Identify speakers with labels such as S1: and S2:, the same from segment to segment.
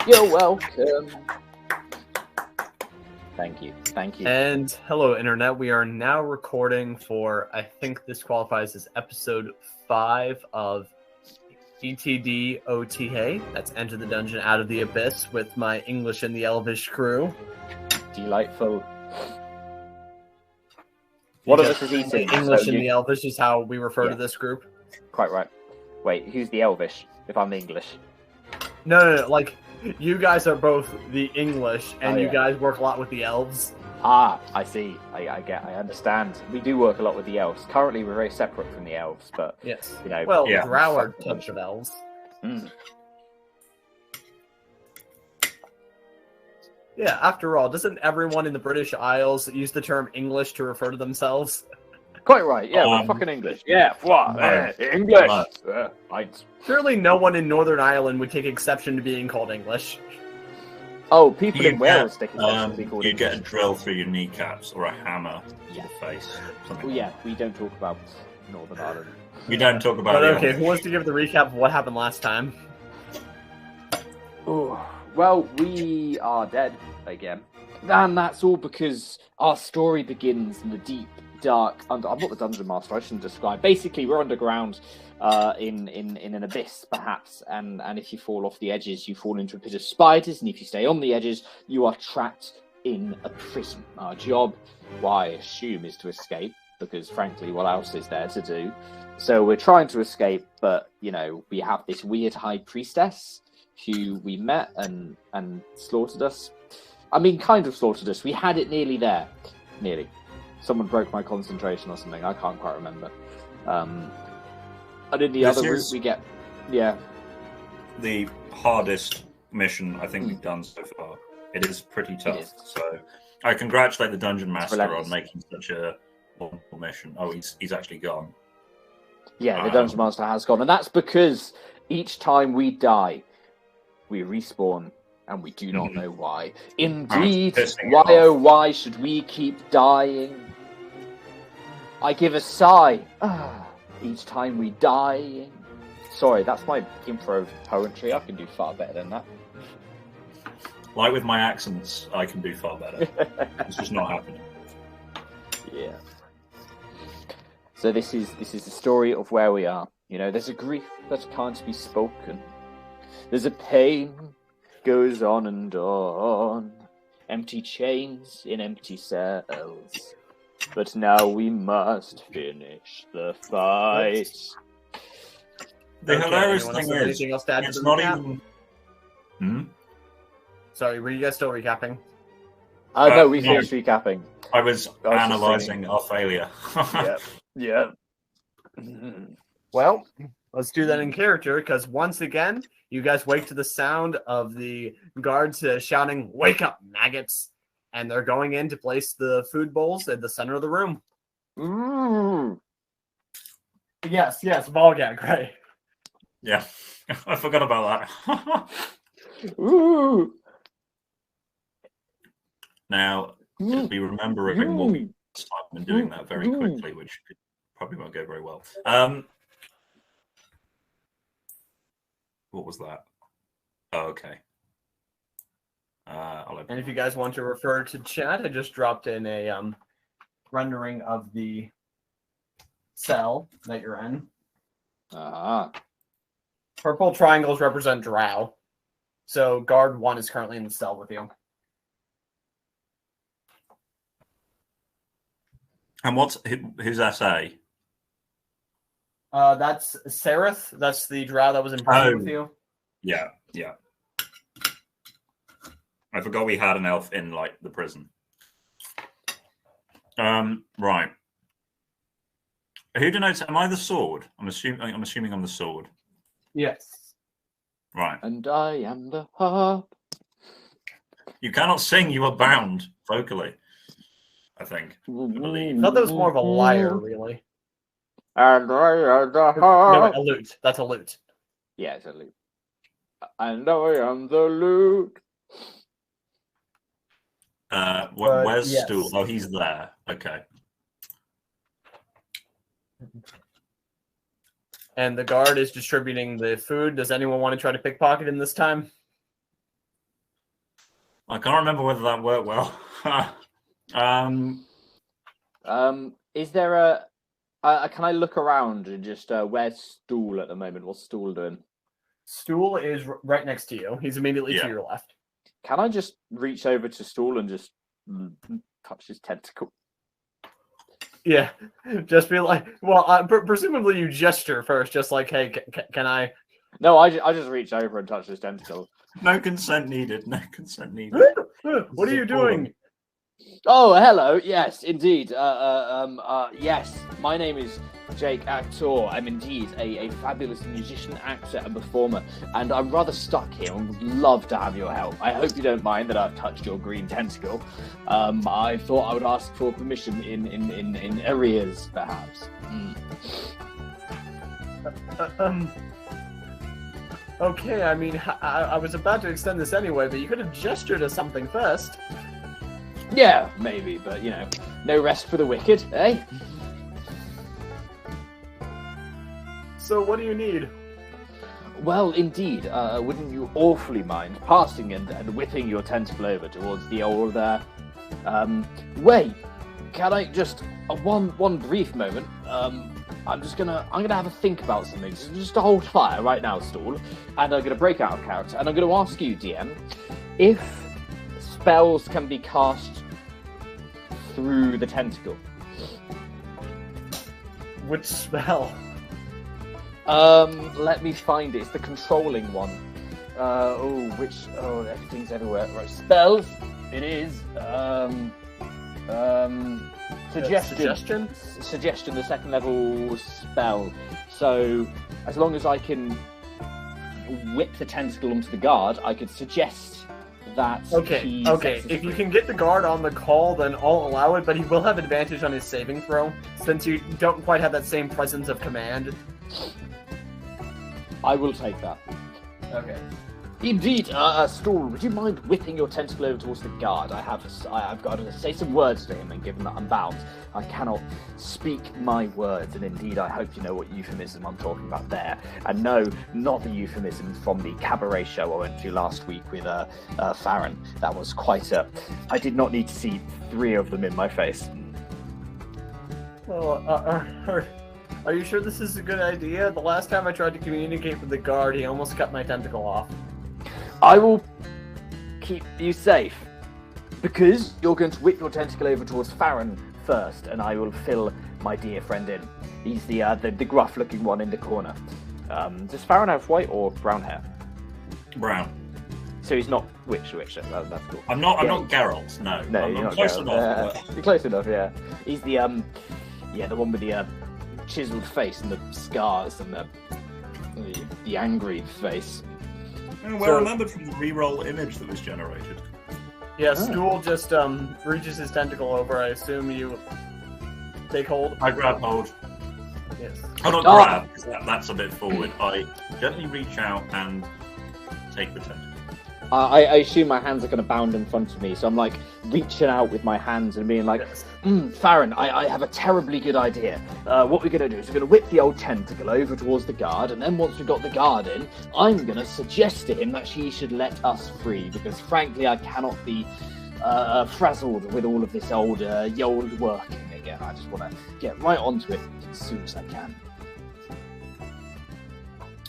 S1: You're welcome. Thank you. Thank you.
S2: And hello, Internet. We are now recording for, I think this qualifies as episode 5 of ETD OTA. That's Enter the Dungeon Out of the Abyss with my English and the Elvish crew.
S1: Delightful. One of us is eating.
S2: English and the Elvish is how we refer to this group.
S1: Quite right. Wait, who's the Elvish? If I'm the English.
S2: No. Like, you guys are both the English, and you guys work a lot with the elves.
S1: Ah, I see. I understand. We do work a lot with the elves. Currently, we're very separate from the elves, but
S2: yes,
S1: you know,
S2: well, Drow are a bunch of elves.
S1: Mm.
S2: Yeah, after all, doesn't everyone in the British Isles use the term English to refer to themselves?
S1: Quite right. Yeah, we're fucking English. Yeah, what? English. Right.
S2: Surely no one in Northern Ireland would take exception to being called English.
S1: Oh, people in Wales take exception to being called
S3: You
S1: English.
S3: get a drill through your kneecaps or a hammer to the face.
S1: Oh, yeah, we don't talk about Northern Ireland.
S3: We don't talk about
S2: But okay, who wants to give the recap of what happened last time?
S1: Oh, well, we are dead again. And that's all because our story begins in the deep, dark I'm not the dungeon master, I shouldn't describe. Basically, we're underground in an abyss, perhaps, and if you fall off the edges, you fall into a pit of spiders, and if you stay on the edges, you are trapped in a prison. Our job, I assume, is to escape, because frankly, what else is there to do? So we're trying to escape, but, you know, we have this weird high priestess who we met and slaughtered us. I mean, kind of slaughtered us. We had it nearly there. Nearly. Someone broke my concentration or something. I can't quite remember. And in the other route, we get... Yeah.
S3: The hardest mission I think we've done so far. It is pretty tough. So I congratulate the Dungeon Master on making such a wonderful mission. Oh, he's actually gone.
S1: Yeah, the Dungeon Master has gone. And that's because each time we die, we respawn, and we do not know why. Indeed, why oh why should we keep dying? I give a sigh. Each time we die. Sorry, that's my improv poetry. I can do far better than that.
S3: Like with my accents, I can do far better. It's just not happening.
S1: Yeah. So this is the story of where we are. You know, there's a grief that can't be spoken. There's a pain goes on and on. Empty chains in empty cells. But now we must finish the fight.
S3: The hilarious thing is, it's not even...
S2: Sorry, were you guys still recapping?
S1: No, we finished recapping.
S3: I was analysing our failure.
S1: Yeah.
S2: Well, let's do that in character, because once again, you guys wake to the sound of the guards shouting, "Wake up, maggots!" And they're going in to place the food bowls at the center of the room. Yes, ball gag, right?
S3: Yeah, I forgot about that. Now, just be remembering what we started and doing that very quickly, which probably won't go very well. What was that? Oh, okay.
S2: And if you guys want to refer to chat, I just dropped in a rendering of the cell that you're in. Purple triangles represent Drow. So guard 1 is currently in the cell with you.
S3: And who's SA?
S2: That's Sereth. That's the Drow that was in prison with you.
S3: Yeah. I forgot we had an elf in like the prison. Right. Who denotes? Am I the sword? I'm assuming I'm the sword.
S2: Yes.
S3: Right.
S1: And I am the harp.
S3: You cannot sing. You are bound vocally. I think. I believe.
S2: I thought that was more of a lyre, really.
S1: And I am the harp.
S2: No, a lute. That's a lute.
S1: Yeah, it's a lute. And I am the lute.
S3: Where's Stool? Oh, he's there. Okay.
S2: And the guard is distributing the food. Does anyone want to try to pickpocket him this time?
S3: I can't remember whether that worked well.
S1: Is there a? Can I look around and just where's Stool at the moment? What's Stool doing?
S2: Stool is right next to you. He's immediately to your left.
S1: Can I just reach over to Stool and just touch his tentacle?
S2: Yeah, just be like, well, presumably you gesture first, just like, hey, can I?
S1: No, I just reach over and touch his tentacle.
S3: No consent needed. No consent needed.
S2: What are you doing?
S1: Oh, hello. Yes, indeed. Yes, my name is Jake Actor. I'm indeed a fabulous musician, actor, and performer, and I'm rather stuck here and would love to have your help. I hope you don't mind that I've touched your green tentacle. I thought I would ask for permission in arrears, perhaps.
S2: Okay, I mean, I was about to extend this anyway, but you could have gestured to something first.
S1: Yeah, maybe, but, no rest for the wicked, eh?
S2: So what do you need?
S1: Well, indeed, wouldn't you awfully mind passing and whipping your tentacle over towards the old, wait, can I just, one brief moment, I'm gonna have a think about something, so just hold fire right now, Stool, and I'm gonna break out of character, and I'm gonna ask you, DM, if spells can be cast through the tentacle.
S2: Which spell?
S1: Let me find it. It's the controlling one. Everything's everywhere. Right, spells. It is. Suggestion. Suggestion. The second level spell. So, as long as I can whip the tentacle onto the guard, I could suggest that.
S2: Okay. If you can get the guard on the call, then I'll allow it. But he will have advantage on his saving throw since you don't quite have that same presence of command.
S1: I will take that.
S2: Okay.
S1: Indeed, Stool, would you mind whipping your tentacle over towards the guard? I've got to say some words to him, and given that I'm bound, I cannot speak my words, and indeed I hope you know what euphemism I'm talking about there. And no, not the euphemism from the cabaret show I went to last week with Farron. That was quite I did not need to see 3 of them in my face.
S2: Well, are you sure this is a good idea? The last time I tried to communicate with the guard, he almost cut my tentacle off.
S1: I will keep you safe, because you're going to whip your tentacle over towards Farron first, and I will fill my dear friend in. He's the gruff-looking one in the corner. Does Farron have white or brown hair?
S3: Brown.
S1: So he's not witch. That's cool.
S3: I'm not Geralt. No,
S1: you're not
S3: close
S1: Geralt.
S3: enough.
S1: You're close enough. Yeah. He's the the one with the chiseled face and the scars and the angry face.
S3: Well remembered from the reroll image that was generated.
S2: Yeah, Stool just reaches his tentacle over. I assume you take hold.
S3: I grab hold.
S2: Yes.
S3: I don't grab, because that's a bit forward. I gently reach out and take the tentacle.
S1: I assume my hands are going to bound in front of me, so I'm like reaching out with my hands and being like,
S2: Yes.
S1: Farron, I have a terribly good idea. What we're going to do is we're going to whip the old tentacle over towards the guard, and then once we've got the guard in, I'm going to suggest to him that he should let us free, because frankly I cannot be frazzled with all of this old working again. I just want to get right onto it as soon as I can.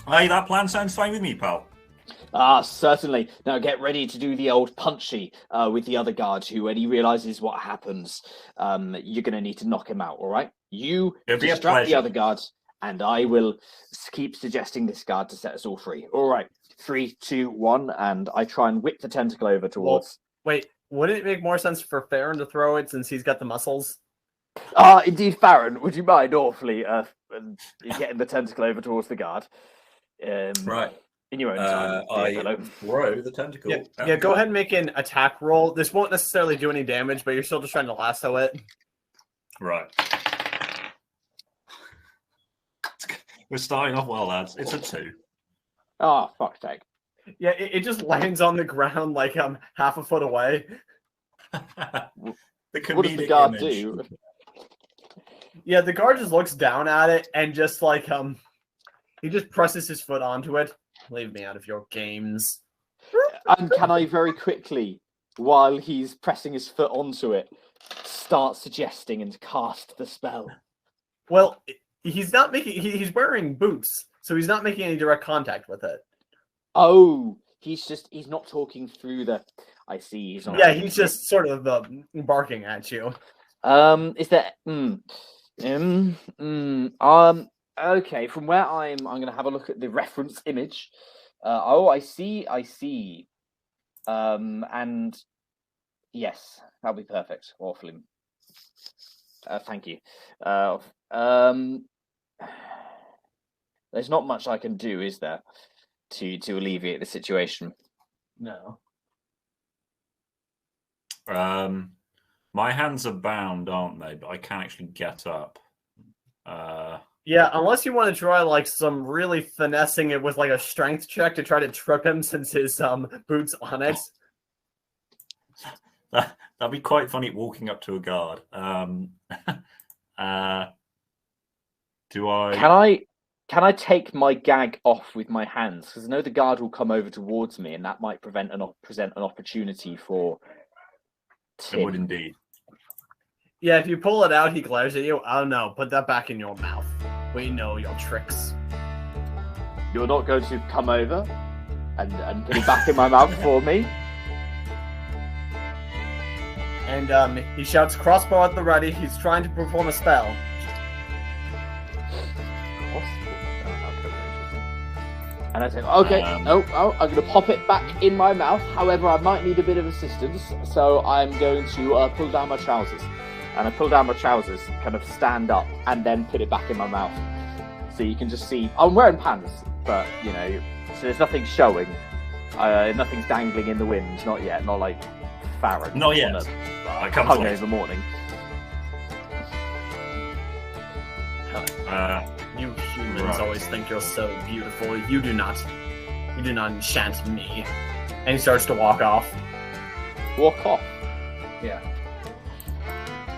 S3: Hey, that plan sounds fine with me, pal.
S1: Certainly. Now get ready to do the old punchy with the other guard, who, when he realizes what happens, you're going to need to knock him out, all right? You distract the other guards, and I will keep suggesting this guard to set us all free. All right, 3, 2, 1, and I try and whip the tentacle over towards...
S2: Wait, wouldn't it make more sense for Farron to throw it since he's got the muscles?
S1: Indeed, Farron, would you mind awfully getting the tentacle over towards the guard?
S3: Right.
S1: In your own time.
S3: I throw the tentacle.
S2: Yeah, go ahead and make an attack roll. This won't necessarily do any damage, but you're still just trying to lasso it.
S3: Right. We're starting off well, lads. It's a 2.
S1: Oh, fuck's sake.
S2: Yeah, it just lands on the ground like half a foot away.
S3: The comedic
S1: what does the guard
S3: image.
S1: do?
S2: Yeah, the guard just looks down at it and just like he just presses his foot onto it. Leave me out of your games.
S1: And can I very quickly while he's pressing his foot onto it, start suggesting and cast the spell.
S2: Well, he's not making. He's wearing boots, so he's not making any direct contact with it.
S1: Oh, he's not talking through the. I see. He's not.
S2: Yeah, he's just sort of barking at you.
S1: Is there? Okay. From where I'm going to have a look at the reference image. I see. And yes, that'll be perfect. Waffling. Thank you. There's not much I can do, is there, to alleviate the situation?
S2: No.
S3: My hands are bound, aren't they? But I can actually get up.
S2: Yeah, unless you want to try like some really finessing it with like a strength check to try to trip him since his boots on it.
S3: That'd be quite funny walking up to a guard. Do I?
S1: Can I take my gag off with my hands? Because I know the guard will come over towards me, and that might present an opportunity for Tim.
S3: It would indeed.
S2: Yeah, if you pull it out, he glares at you. Oh no, put that back in your mouth. We know your tricks.
S1: You're not going to come over and put it back in my mouth for me?
S2: And he shouts, crossbow at the ready. He's trying to perform a spell.
S1: And I say, okay, I'm going to pop it back in my mouth. However, I might need a bit of assistance, so I'm going to pull down my trousers. And I pull down my trousers, kind of stand up, and then put it back in my mouth. So you can just see, I'm wearing pants, but, you know, so there's nothing showing. Nothing's dangling in the wind, not yet, not like Farron.
S3: Not yet.
S1: I can't go in the morning.
S2: You humans always think you're so beautiful. You do not enchant me. And he starts to walk off.
S1: Walk off?
S2: Yeah.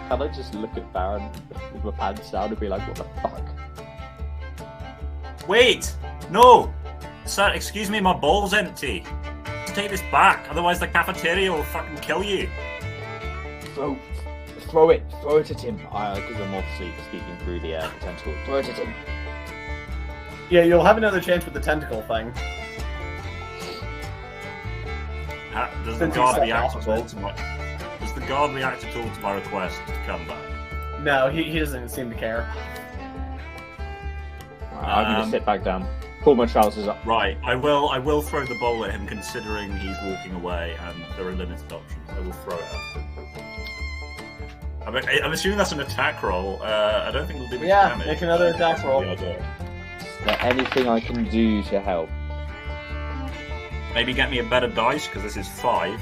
S1: Can I just look at Baron with my pants down and be like, what the fuck?
S3: Wait! No! Sir, excuse me, my bowl's empty. Just take this back, otherwise the cafeteria will fucking kill you.
S1: Throw it at him. Because I'm obviously speaking through the tentacle. Throw it at him.
S2: Yeah, you'll have another chance with the tentacle thing.
S3: Does the guard react at all to my request to come back?
S2: No, he doesn't seem to care.
S1: I'm going to sit back down. Pull my trousers up.
S3: Right, I will throw the bowl at him considering he's walking away and there are limited options. I will throw it at him. I'm assuming that's an attack roll. I don't think it'll do much damage.
S2: Yeah, make another attack roll.
S1: Is there anything I can do to help?
S3: Maybe get me a better dice, because this is 5.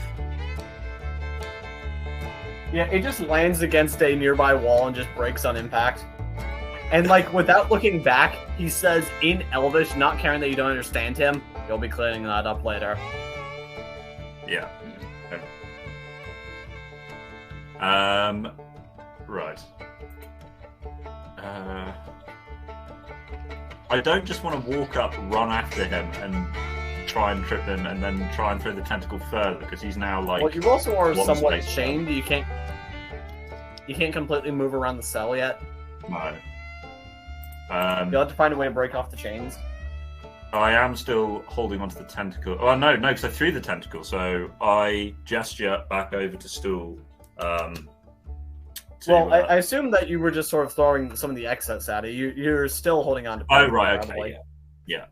S2: Yeah, it just lands against a nearby wall and just breaks on impact. And, like, without looking back, he says in Elvish, not caring that you don't understand him, you'll be clearing that up later.
S3: Yeah. Right. I don't just want to walk up, run after him, and try and trip him, and then try and throw the tentacle further, because he's now, like...
S2: Well, you also are somewhat chained. You can't completely move around the cell yet.
S3: No.
S2: You'll have to find a way to break off the chains.
S3: I am still holding onto the tentacle. Oh, no, because I threw the tentacle, so I gesture back over to Stool.
S2: I assume that you were just sort of throwing some of the excess at it. You're still holding on to.
S3: Oh right, okay, yeah.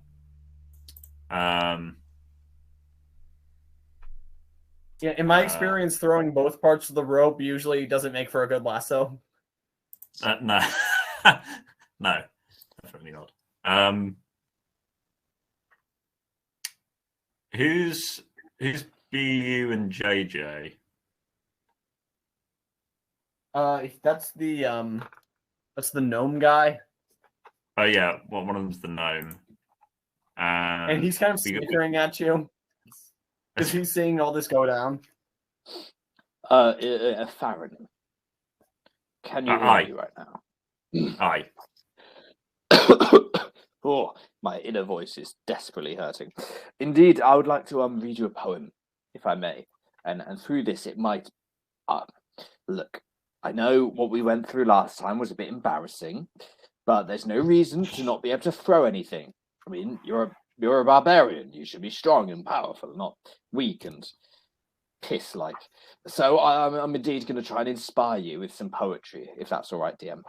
S2: Yeah, in my experience, throwing both parts of the rope usually doesn't make for a good lasso.
S3: No, no, definitely not. Who's BU and JJ?
S2: That's the gnome guy.
S3: Oh yeah, well, one of them's the gnome,
S2: and he's kind of snickering at you because he's seeing all this go down.
S1: Farron, can you hear me right now?
S3: Aye.
S1: Oh, my inner voice is desperately hurting. Indeed, I would like to read you a poem, if I may. and through this it might look. I know what we went through last time was a bit embarrassing, but there's no reason to not be able to throw anything. I mean, you're a barbarian. You should be strong and powerful, not weak and piss-like. So I'm indeed going to try and inspire you with some poetry, if that's all right, DM.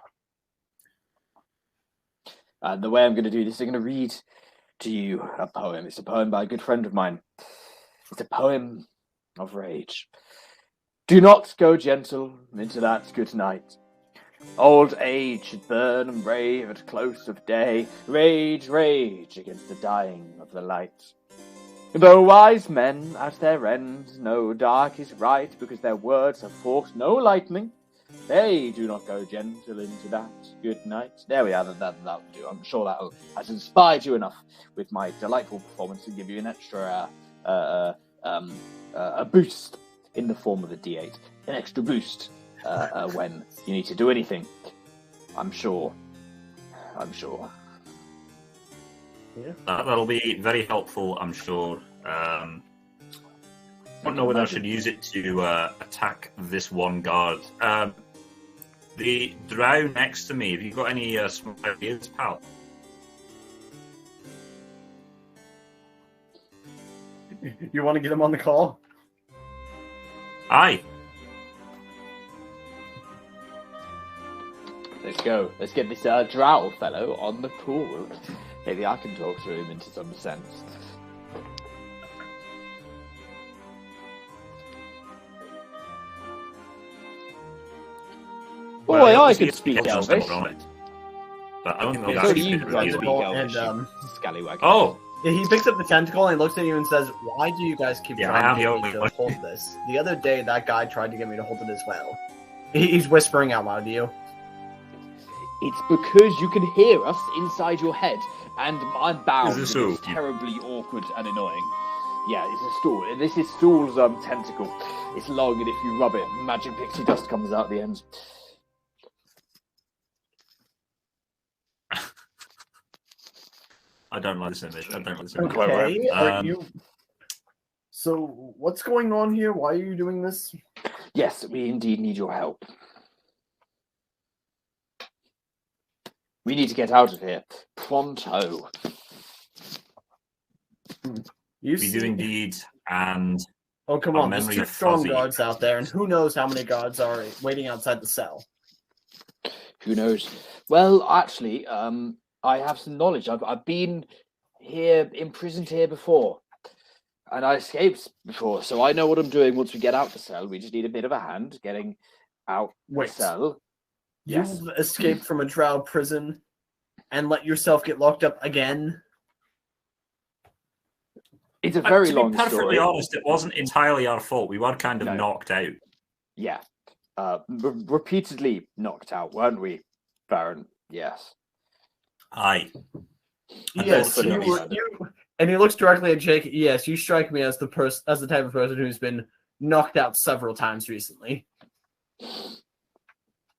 S1: And the way I'm going to do this, I'm going to read to you a poem. It's a poem by a good friend of mine. It's a poem of rage. Do not go gentle into that good night. Old age should burn and rave at close of day. Rage, rage against the dying of the light. Though wise men at their end know dark is right, because their words have forced no lightning, they do not go gentle into that good night. There we are, that'll do. I'm sure that has inspired you enough with my delightful performance to give you an extra a boost in the form of a D8. An extra boost when you need to do anything. I'm sure.
S2: Yeah.
S3: That'll be very helpful, I'm sure. I don't know whether I should use it to attack this one guard. The drow next to me, have you got any small ideas, pal?
S2: You want to get him on the call?
S3: Aye.
S1: Let's go. Let's get this drow fellow on the call. Maybe I can talk to him into some sense.
S3: Well,
S1: I can speak Elvish.
S3: But I don't think
S1: So
S3: that's
S1: you guys
S3: really
S1: speak Elvish,
S2: and,
S1: scallywag.
S3: Oh!
S2: Yeah, he picks up the tentacle and he looks at you and says, "Why do you guys keep
S3: Yeah,
S2: trying
S3: I am
S2: to
S3: the
S2: get
S3: only
S2: me to
S3: one.
S2: hold this? The other day, that guy tried to get me to hold it as well." He's whispering out loud to you.
S1: It's because you can hear us inside your head, and I'm bound.
S3: Is this
S1: It's
S3: so?
S1: terribly awkward and annoying. Yeah, it's a stool. This is Stool's tentacle. It's long, and if you rub it, magic pixie dust comes out the end.
S3: I don't like this image. I don't like this image.
S2: Okay, are
S3: Um,
S2: you... So, what's going on here? Why are you doing this?
S1: Yes, we indeed need your help. We need to get out of here. Pronto.
S2: You
S3: We
S2: see...
S3: do indeed, and
S2: Oh, come
S3: our
S2: on. There's
S3: memory
S2: 2
S3: of
S2: strong
S3: fuzzy.
S2: guards out there, and who knows how many guards are waiting outside the cell.
S1: Who knows? Well, actually, I have some knowledge. I've been here, imprisoned here before, and I escaped before, so I know what I'm doing once we get out the cell. We just need a bit of a hand getting out
S2: Wait.
S1: the cell.
S2: You've
S1: Yes.
S2: escaped from a drow prison and let yourself get locked up again?
S1: It's a very
S3: to
S1: long
S3: be perfectly
S1: story.
S3: honest, it wasn't entirely our fault. We were kind of
S1: No.
S3: knocked out.
S1: Yeah. Repeatedly knocked out, weren't we, Baron? Yes.
S3: Aye.
S2: Yes,
S3: Unfortunately.
S2: and he looks directly at Jake. Yes, you strike me as the type of person who's been knocked out several times recently.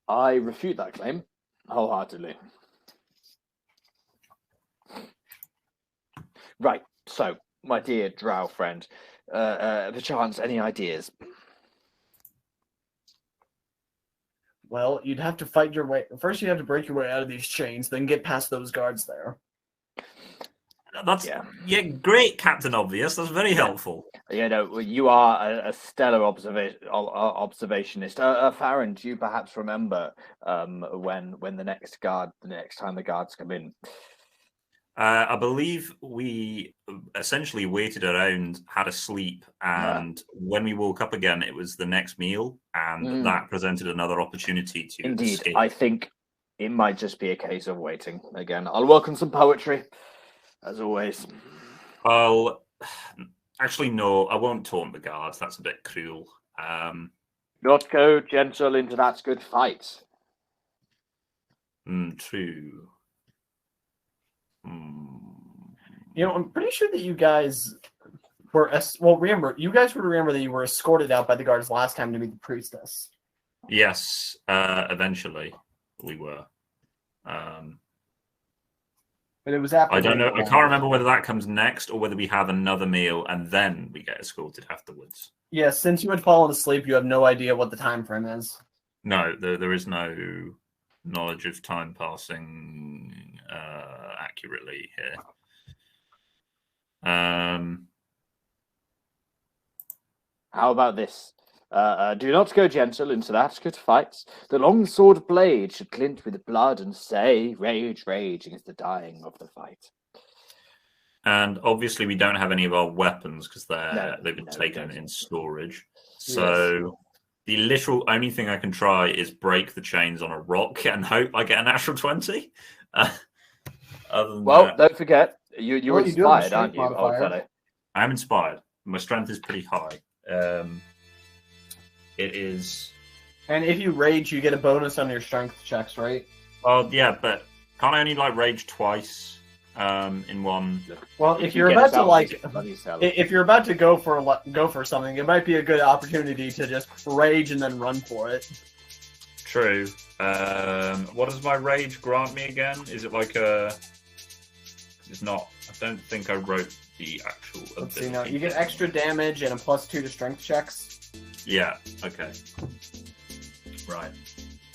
S1: I refute that claim wholeheartedly. Right, so, my dear drow friend, perchance any ideas?
S2: Well, you'd have to fight your way. First, you have to break your way out of these chains, then get past those guards there.
S3: That's great, Captain Obvious. That's very helpful.
S1: You know, you are a stellar observationist. Farron, do you perhaps remember when the next time the guards come in?
S3: I believe we essentially waited around, had a sleep, and when we woke up again, it was the next meal, and that presented another opportunity to
S1: Indeed,
S3: escape.
S1: I think it might just be a case of waiting again. I'll work on some poetry, as always.
S3: Well, actually, no, I won't taunt the guards. That's a bit cruel.
S1: Not go gentle into that good fight.
S3: True.
S2: You know, I'm pretty sure that you guys were you guys would remember that you were escorted out by the guards last time to meet the priestess.
S3: Yes, eventually we were.
S2: But it was after.
S3: I don't know. I can't remember whether that comes next or whether we have another meal and then we get escorted afterwards.
S2: Yeah, since you had fallen asleep, you have no idea what the time frame is.
S3: No, there is no knowledge of time passing accurately here.
S1: How about this? Do not go gentle into that good fight. The long sword blade should glint with blood and say, rage, rage against the dying of the fight.
S3: And obviously we don't have any of our weapons because they've been taken in storage. So the literal only thing I can try is break the chains on a rock and hope I get a natural 20.
S1: Don't forget, you're inspired, aren't you, old fellow?
S3: I'm inspired. My strength is pretty high. It is.
S2: And if you rage, you get a bonus on your strength checks, right?
S3: Oh yeah, but can't I only rage twice in one?
S2: Well, if you're about to if you're about to go for something, it might be a good opportunity to just rage and then run for it.
S3: True. What does my rage grant me again? Is it like a? It's not. I don't think I wrote the actual.
S2: Let's see now. You get extra damage and a +2 to strength checks.
S3: Yeah. Okay. Right.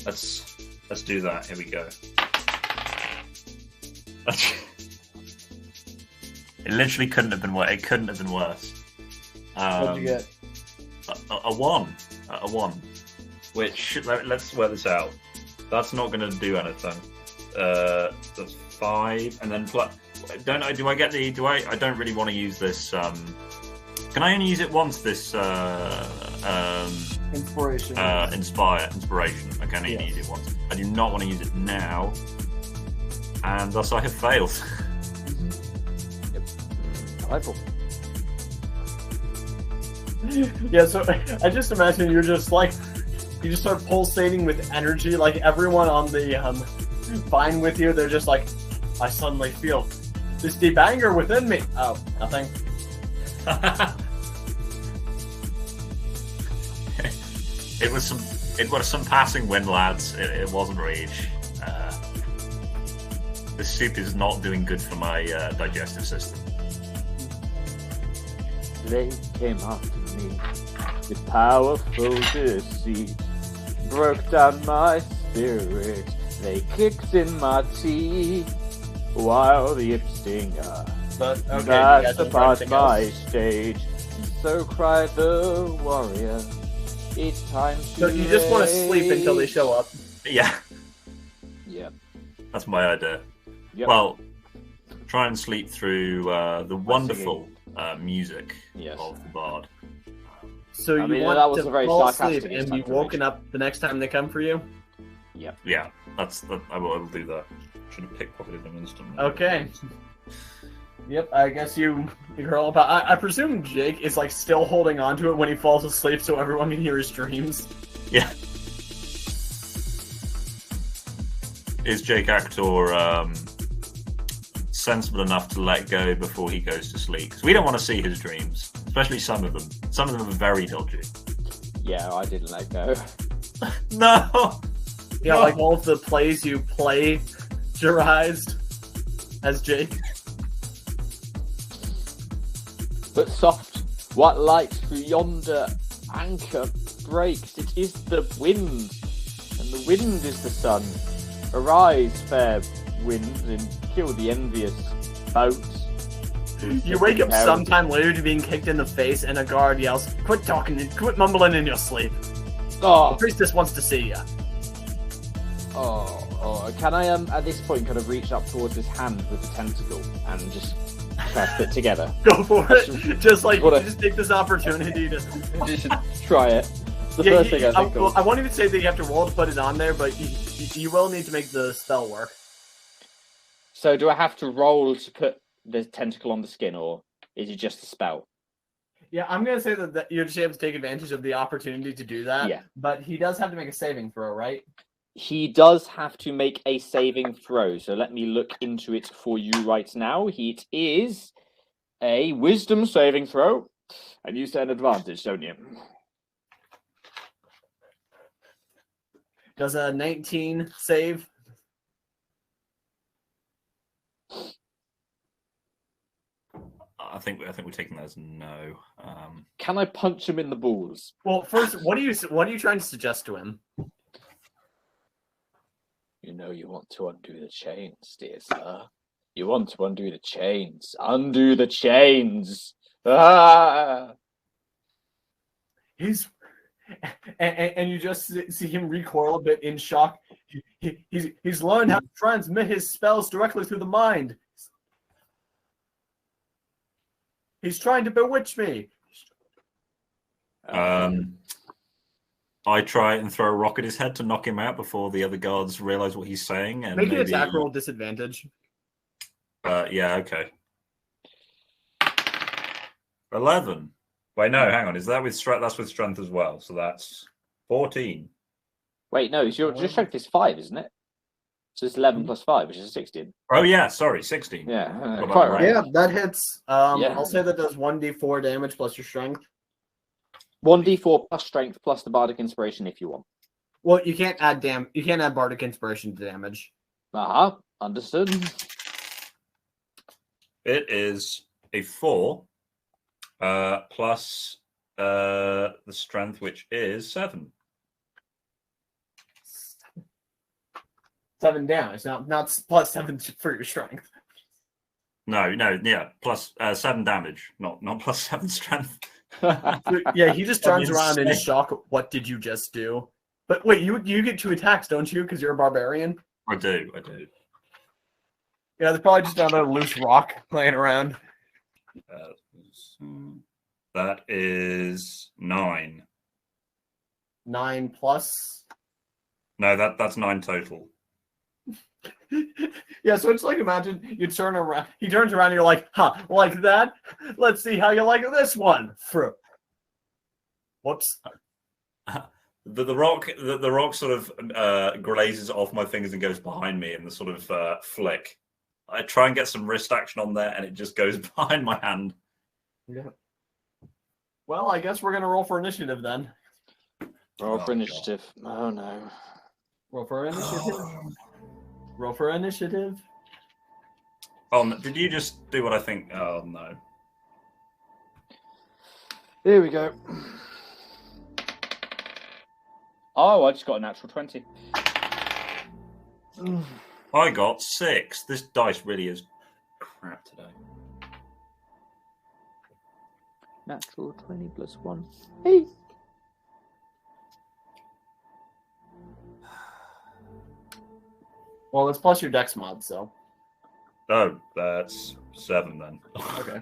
S3: Let's do that. Here we go. It literally couldn't have been worse. It couldn't have been worse.
S2: What'd you get?
S3: A 1. A 1. Which let's work this out. That's not going to do anything. That's 5, and then do I get the? I don't really want to use this. Can I only use it once? This
S2: inspiration.
S3: Inspiration. I can only use it once. I do not want to use it now, and thus I have failed.
S1: Delightful.
S2: Yeah, so I just imagine you just start pulsating with energy, like everyone on the vine with you, they're just like, I suddenly feel this deep anger within me. Oh, nothing.
S3: It was some passing wind, lads. It wasn't rage. This soup is not doing good for my digestive system.
S1: They came after me with powerful deceit, broke down my spirit. They kicked in my teeth while the Ip stinger passed upon my stage. And so cried the warrior. It's time to.
S2: So you just want to sleep until they show up.
S3: Yeah.
S1: Yeah.
S3: That's my idea.
S1: Yep.
S3: Well, try and sleep through the wonderful music of the bard.
S2: So you want to fall asleep and be woken up the next time they come for you?
S1: Yep.
S3: Yeah, I will do that. Should have pickpocketed them instantly.
S2: Okay. Yep, I guess you curl up. I presume Jake is still holding on to it when he falls asleep so everyone can hear his dreams.
S3: Yeah. Is Jake Actor sensible enough to let go before he goes to sleep? Because we don't want to see his dreams, especially some of them. Some of them are very dodgy.
S1: Yeah, I didn't let go.
S3: No!
S2: Yeah, no. Like all of the plays you plagiarized as Jake.
S1: But soft, what light through yonder anchor breaks? It is the wind, and the wind is the sun. Arise, fair wind, and kill the envious boat.
S2: You wake up sometime later to being kicked in the face, and a guard yells, "Quit talking, quit mumbling in your sleep.
S1: Oh,
S2: the priestess wants to see you."
S1: Oh, can I at this point kind of reach up towards his hand with the tentacle and just clasp it together?
S2: Go for it. Just take this opportunity to
S1: just try it. The first thing I think of.
S2: I won't even say that you have to roll to put it on there, but you will need to make the spell work.
S1: So do I have to roll to put the tentacle on the skin, or is it just a spell?
S2: Yeah, I'm going to say that you're just able to take advantage of the opportunity to do that. Yeah. But he does have to make a saving throw, right?
S1: He does have to make a saving throw, so let me look into it for you right now. It is a wisdom saving throw, and you say an advantage, don't you?
S2: Does a 19 save?
S3: I think we're taking that as no.
S1: Can I punch him in the balls?
S2: Well, first, what are you trying to suggest to him?
S1: You know you want to undo the chains, dear sir. You want to undo the chains. Undo the chains. Ah!
S2: And you just see him recoil a bit in shock. He's learned how to transmit his spells directly through the mind. He's trying to bewitch me.
S3: I try and throw a rock at his head to knock him out before the other guards realize what he's saying. And
S2: make an attack roll disadvantage.
S3: Yeah, okay. 11. Wait, no, hang on. Is that with strength? That's with strength as well. So that's 14.
S1: Wait, no, your strength is 5, isn't it? So it's 11 plus 5, which is 16.
S3: Oh, yeah, sorry, 16.
S1: Yeah, quite right.
S2: Yeah, that hits. I'll say that does 1d4 damage plus your strength.
S1: 1d4 plus strength plus the bardic inspiration if you want.
S2: Well, you can't add You can't add bardic inspiration to damage.
S1: Understood.
S3: It is a 4 plus the strength, which is 7.
S2: 7 damage, not plus 7 for your strength.
S3: No, yeah, plus 7 damage, not plus 7 strength.
S2: Yeah, he just turns around in shock. What did you just do? But wait, you get 2 attacks, don't you? Because you're a barbarian.
S3: I do.
S2: Yeah, there's probably just another loose rock laying around.
S3: That is 9.
S2: 9 plus.
S3: No, that's 9 total.
S2: Yeah, so it's like, imagine you turn around. He turns around and you're like, like that? Let's see how you like this one. Whoops.
S3: The rock sort of grazes off my fingers and goes behind me in the sort of flick. I try and get some wrist action on there, and it just goes behind my hand.
S2: Yeah. Well, I guess we're gonna roll for initiative then.
S1: Roll for initiative. God. Oh no.
S2: Roll for initiative. Roll for initiative.
S3: Oh, did you just do what I think? Oh no.
S1: Here we go. Oh, I just got a natural 20.
S3: I got 6. This dice really is crap today.
S1: Natural 20 plus 1. Hey.
S2: Well, it's plus your dex mod, so.
S3: Oh, that's 7 then.
S2: Okay.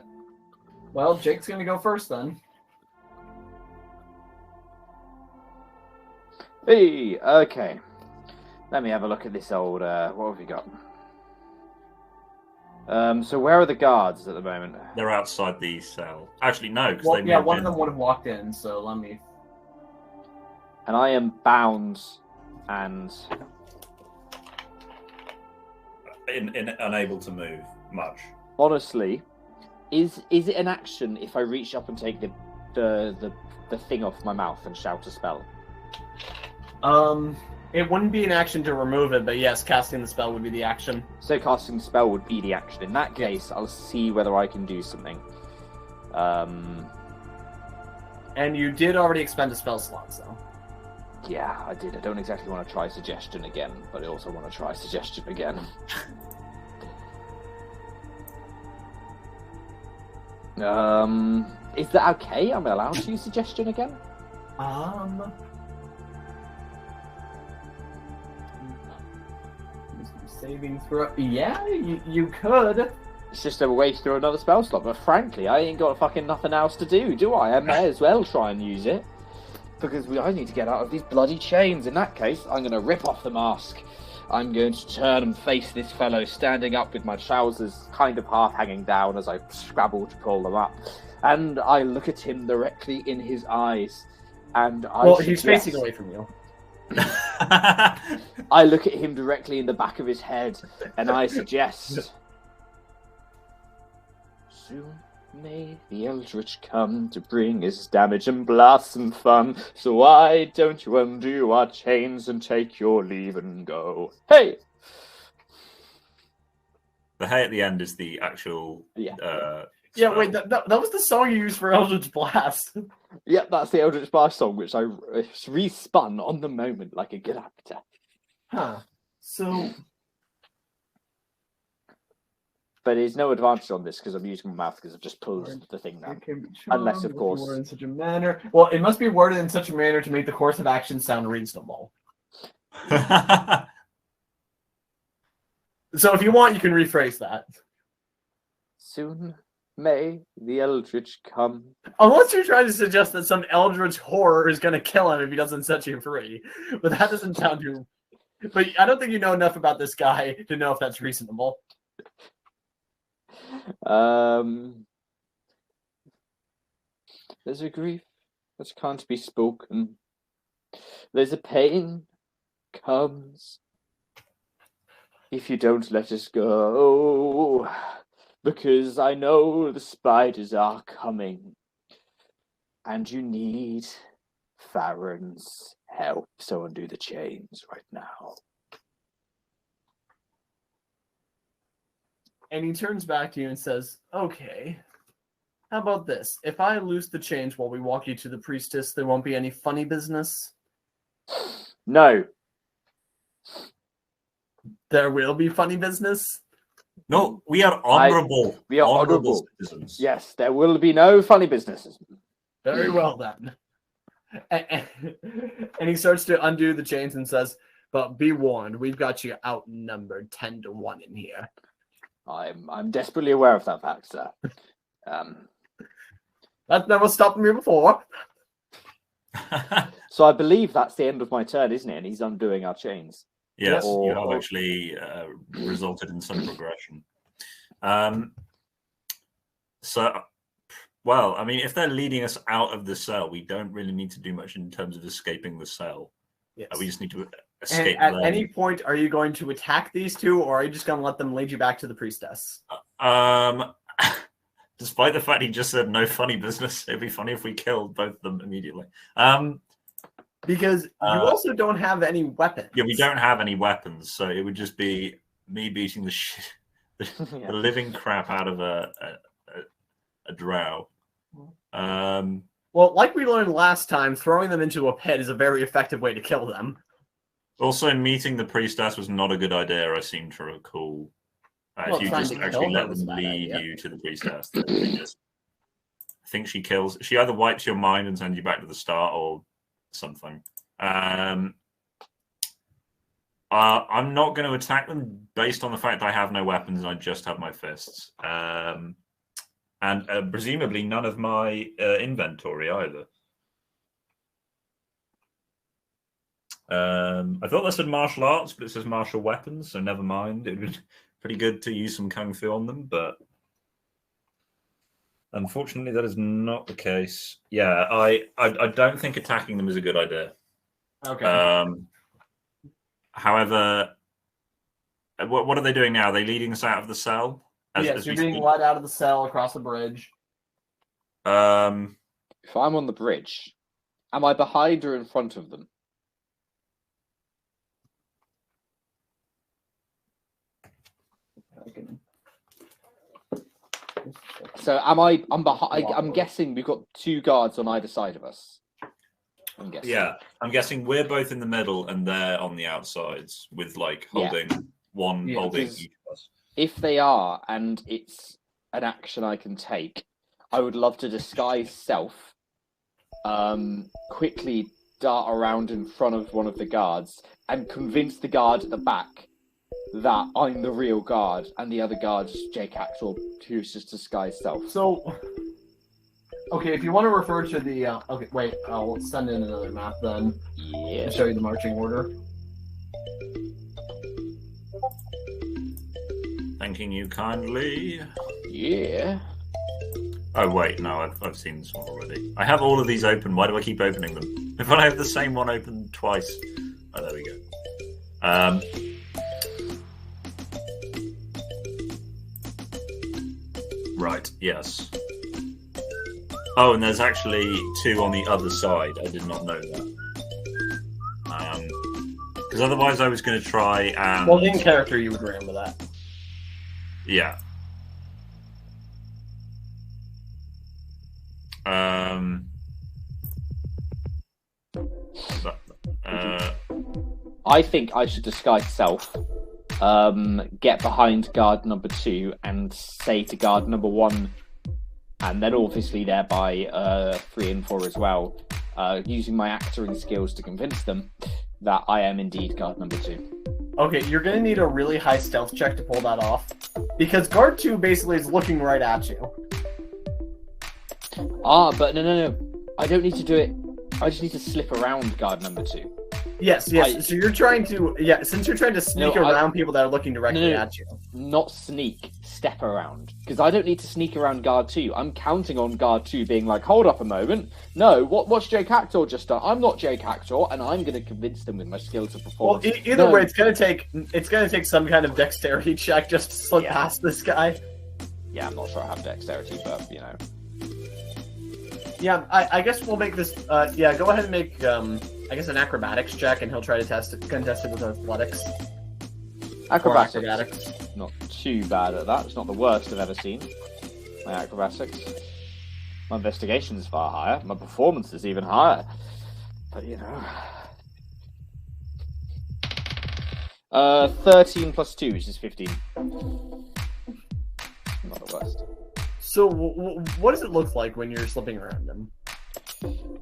S2: Well, Jake's gonna go first then.
S1: Hey, okay. Let me have a look at this old, what have we got? So where are the guards at the moment?
S3: They're outside the cell. Actually, no, because
S2: Well,
S3: they
S2: yeah,
S3: moved
S2: one
S3: in.
S2: of them would have walked in, so let me.
S1: And I am bound and
S3: unable to move much.
S1: honestly, is it an action if I reach up and take the thing off my mouth and shout a spell?
S2: It wouldn't be an action to remove it, but yes, casting the spell would be the action.
S1: So casting the spell would be the action. In that case, I'll see whether I can do something.
S2: And you did already expend a spell slot, so.
S1: Yeah, I did. I don't exactly want to try suggestion again, but I also want to try suggestion again. Is that okay? Am I allowed to use suggestion again?
S2: Saving throw. Yeah, you could.
S1: It's just a waste through another spell slot, but frankly, I ain't got fucking nothing else to do I? I may as well try and use it. Because I need to get out of these bloody chains. In that case, I'm going to rip off the mask. I'm going to turn and face this fellow, standing up with my trousers kind of half hanging down as I scrabble to pull them up. And I look at him directly in his eyes, and
S2: he's facing away from you.
S1: I look at him directly in the back of his head, and I suggest, soon may the Eldritch come to bring us damage and blast and fun. So why don't you undo our chains and take your leave and go? Hey!
S3: The hey at the end is the actual
S2: Yeah, wait, that was the song you used for Eldritch Blast.
S1: Yep, that's the Eldritch Blast song, which I respun on the moment like a good actor.
S2: Huh. So...
S1: But there's no advantage on this because I'm using my mouth because I've just pulled the thing now. Unless, of course...
S2: in such a manner. Well, it must be worded in such a manner to make the course of action sound reasonable. So if you want, you can rephrase that.
S1: Soon may the Eldritch come.
S2: Unless you're trying to suggest that some Eldritch horror is going to kill him if he doesn't set you free. But that doesn't sound too... But I don't think you know enough about this guy to know if that's reasonable.
S1: There's a grief that can't be spoken. There's a pain comes if you don't let us go, because I know the spiders are coming and you need Farron's help, so undo the chains right now.
S2: And he turns back to you and says, okay, how about this? If I loose the chains while we walk you to the priestess, there won't be any funny business?
S1: No.
S2: There will be funny business?
S3: No, we are honourable.
S1: We are honourable
S3: citizens.
S1: Yes, there will be no funny businesses.
S2: Very well, then. And he starts to undo the chains and says, but be warned, we've got you outnumbered 10-1 in here.
S1: I'm desperately aware of that fact, sir.
S2: That never stopped me before.
S1: So I believe that's the end of my turn, isn't it? And he's undoing our chains.
S3: Yes, you have actually resulted in some progression. So, well, I mean, if they're leading us out of the cell, we don't really need to do much in terms of escaping the cell.
S2: Yes.
S3: We just need to escape.
S2: And at any point, are you going to attack these two, or are you just going to let them lead you back to the priestess?
S3: Despite the fact he just said no funny business, it'd be funny if we killed both of them immediately.
S2: Because you also don't have any weapons.
S3: Yeah, we don't have any weapons, so it would just be me beating the the living crap out of a drow.
S2: Well, like we learned last time, throwing them into a pit is a very effective way to kill them.
S3: Also, meeting the priestess was not a good idea, I seem to recall. If you just actually let them lead you to the priestess, then I think she kills. She either wipes your mind and sends you back to the start, or something. I'm not going to attack them based on the fact I have no weapons and I just have my fists. And presumably none of my inventory either. I thought that said martial arts, but it says martial weapons, so never mind. It would be pretty good to use some kung fu on them, but unfortunately that is not the case. Yeah, I don't think attacking them is a good idea.
S2: Okay.
S3: However, what are they doing now? Are they leading us out of the cell?
S2: Yes, you're being led out of the cell across the bridge.
S1: If I'm on the bridge, am I behind or in front of them? So I'm behind. I'm guessing we've got two guards on either side of us. I'm guessing.
S3: Yeah, I'm guessing we're both in the middle and they're on the outsides with like holding holding each of us.
S1: If they are, and it's an action I can take, I would love to disguise self, quickly dart around in front of one of the guards and convince the guard at the back that I'm the real guard and the other guard's J-Cax or who's just disguised self.
S2: So, okay, if you want to refer to the... okay, wait, I'll send in another map then.
S1: Yeah.
S2: To show you the marching order.
S3: Thanking you kindly.
S1: Yeah.
S3: Oh, wait, no, I've seen this one already. I have all of these open. Why do I keep opening them? If I have the same one open twice. Oh, there we go. Right, yes. Oh, and there's actually two on the other side. I did not know that. Because otherwise I was going to try and...
S2: Well, in character, you would remember that.
S3: Yeah.
S1: I think I should disguise self, get behind guard number 2, and say to guard number 1, and then obviously thereby 3 and 4 as well, using my actoring skills to convince them that I am indeed guard number 2.
S2: Okay, you're going to need a really high stealth check to pull that off. Because guard 2 basically is looking right at you.
S1: But no. I don't need to do it. I just need to slip around guard number 2.
S2: Yes. So you're trying to... Yeah, since you're trying to sneak around people that are looking directly at you.
S1: Not sneak. Step around. Because I don't need to sneak around guard 2. I'm counting on guard 2 being like, hold up a moment. No, what's Jake Actor just done? I'm not Jake Actor, and I'm going to convince them with my skills of performance.
S2: Well, either way, it's going to take some kind of dexterity check just to slip past this guy.
S1: Yeah, I'm not sure I have dexterity, but, you know.
S2: Yeah, I guess we'll make this... go ahead and make... I guess an acrobatics check, and he'll try to contest it with athletics.
S1: Acrobatics. Not too bad at that. It's not the worst I've ever seen. My acrobatics. My investigation is far higher. My performance is even higher. But, you know... 13 plus 2, which is 15. Not the worst.
S2: So, what does it look like when you're slipping around them?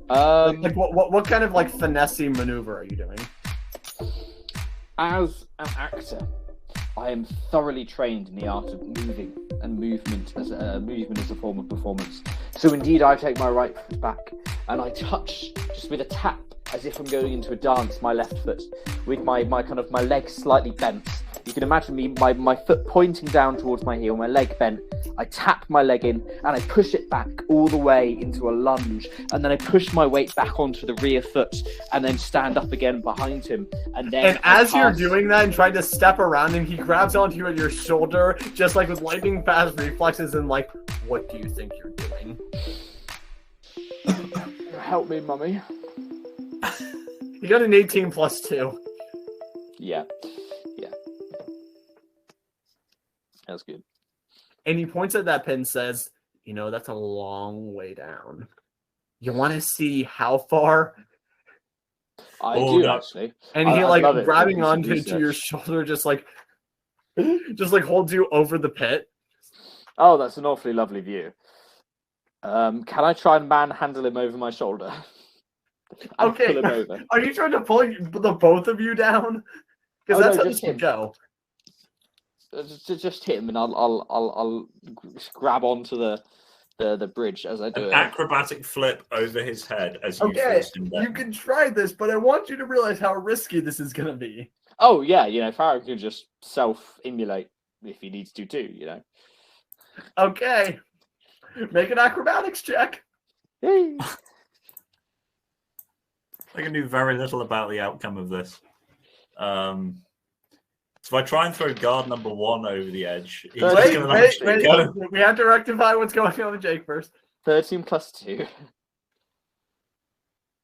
S2: What kind of finesse maneuver are you doing?
S1: As an actor, I am thoroughly trained in the art of moving and movement as a form of performance. So indeed, I take my right foot back and I touch just with a tap, as if I'm going into a dance, my left foot with my leg slightly bent. You can imagine me, my foot pointing down towards my heel, my leg bent. I tap my leg in and I push it back all the way into a lunge, and then I push my weight back onto the rear foot and then stand up again behind him. And as
S2: you're doing that and trying to step around him, he grabs onto you at your shoulder, just like with lightning fast reflexes, and what do you think you're doing?
S1: Help me, mummy.
S2: You got an 18 plus 2.
S1: Yeah. That's good.
S2: And he points at that pin and says, that's a long way down. You want to see how far?
S1: I do, actually.
S2: And he, grabbing onto your shoulder, just holds you over the pit.
S1: Oh, that's an awfully lovely view. Can I try and manhandle him over my shoulder?
S2: Okay.
S1: Pull him over.
S2: Are you trying to pull the both of you down? Because that's how this would go.
S1: Just hit him, and I'll grab onto the bridge as I do it.
S3: Acrobatic flip over his head as you force him down.
S2: You can try this, but I want you to realize how risky this is going to be.
S1: Oh yeah, Farrah can just self-immolate if he needs to too.
S2: Okay, make an acrobatics check.
S3: I can do very little about the outcome of this. So I try and throw guard number 1 over the edge.
S2: Wait. We have to rectify what's going on with Jake first.
S1: 13 plus 2.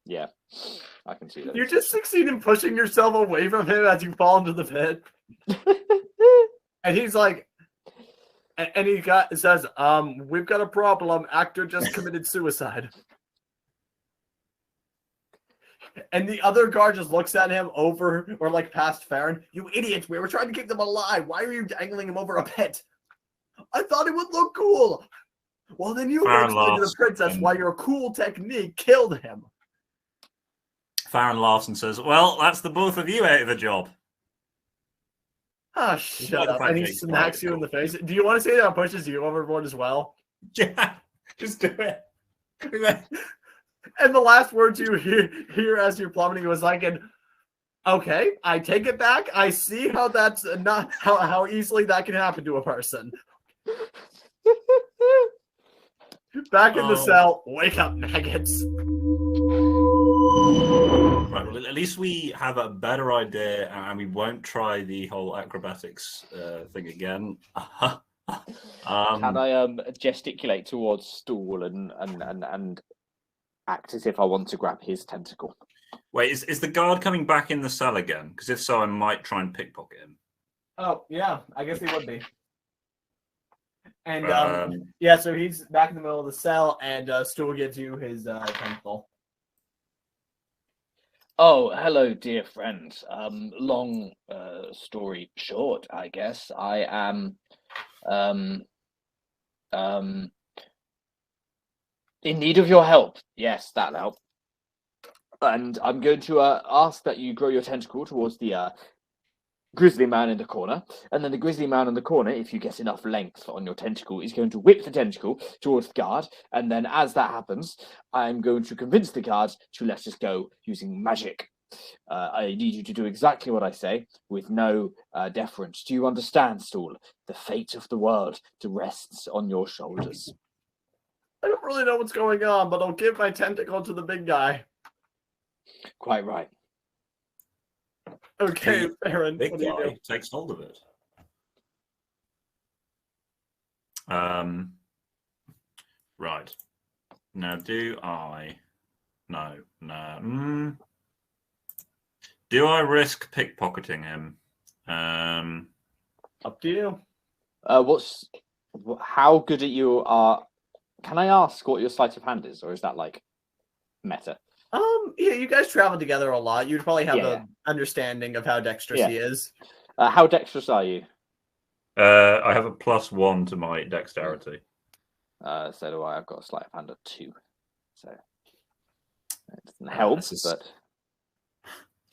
S1: Yeah, I can see that.
S2: You just succeed in pushing yourself away from him as you fall into the pit. And he's like, and he says, we've got a problem. Actor just committed suicide. And the other guard just looks at him over or past Farron. You idiots, we were trying to keep them alive. Why are you dangling him over a pit? I thought it would look cool. Well, then you go explain to the princess why your cool technique killed him.
S3: Farron laughs and says, well, that's the both of you out of a job.
S2: Ah, shut up. And he smacks you in the face. Do you want to say that pushes you overboard as well?
S3: Yeah, just do it.
S2: And the last words you hear as you're plummeting was okay, I take it back. I see how that's not how easily that can happen to a person. Back in the cell, wake up, maggots.
S3: Right, well, at least we have a better idea, and we won't try the whole acrobatics thing again.
S1: Can I gesticulate towards Stool and act as if I want to grab his tentacle?
S3: Wait, is the guard coming back in the cell again? Because if so, I might try and pickpocket him.
S2: Oh, yeah, I guess he would be. And so he's back in the middle of the cell, and Stool gives you his tentacle.
S1: Oh, hello, dear friend. Long story short, I guess I am in need of your help. Yes, that'll help. And I'm going to ask that you grow your tentacle towards the grizzly man in the corner, and then the grizzly man in the corner, if you get enough length on your tentacle, is going to whip the tentacle towards the guard, and then as that happens, I'm going to convince the guard to let us go using magic. I need you to do exactly what I say, with no deference. Do you understand, Stool? The fate of the world rests on your shoulders.
S2: I don't really know what's going on, but I'll give my tentacle to the big guy.
S1: Quite right.
S2: Okay, Aaron,
S3: big
S2: what do you
S3: guy
S2: do?
S3: takes hold of it. Right. Now, do I... No. Do I risk pickpocketing him?
S2: Up to you.
S1: How good at you are... Can I ask what your sleight of hand is, or is that, like, meta?
S2: Yeah, you guys travel together a lot. You'd probably have an understanding of how dexterous he is.
S1: How dexterous are you?
S3: I have a +1 to my dexterity.
S1: So do I. I've got a sleight of hand of 2. So it doesn't help, but...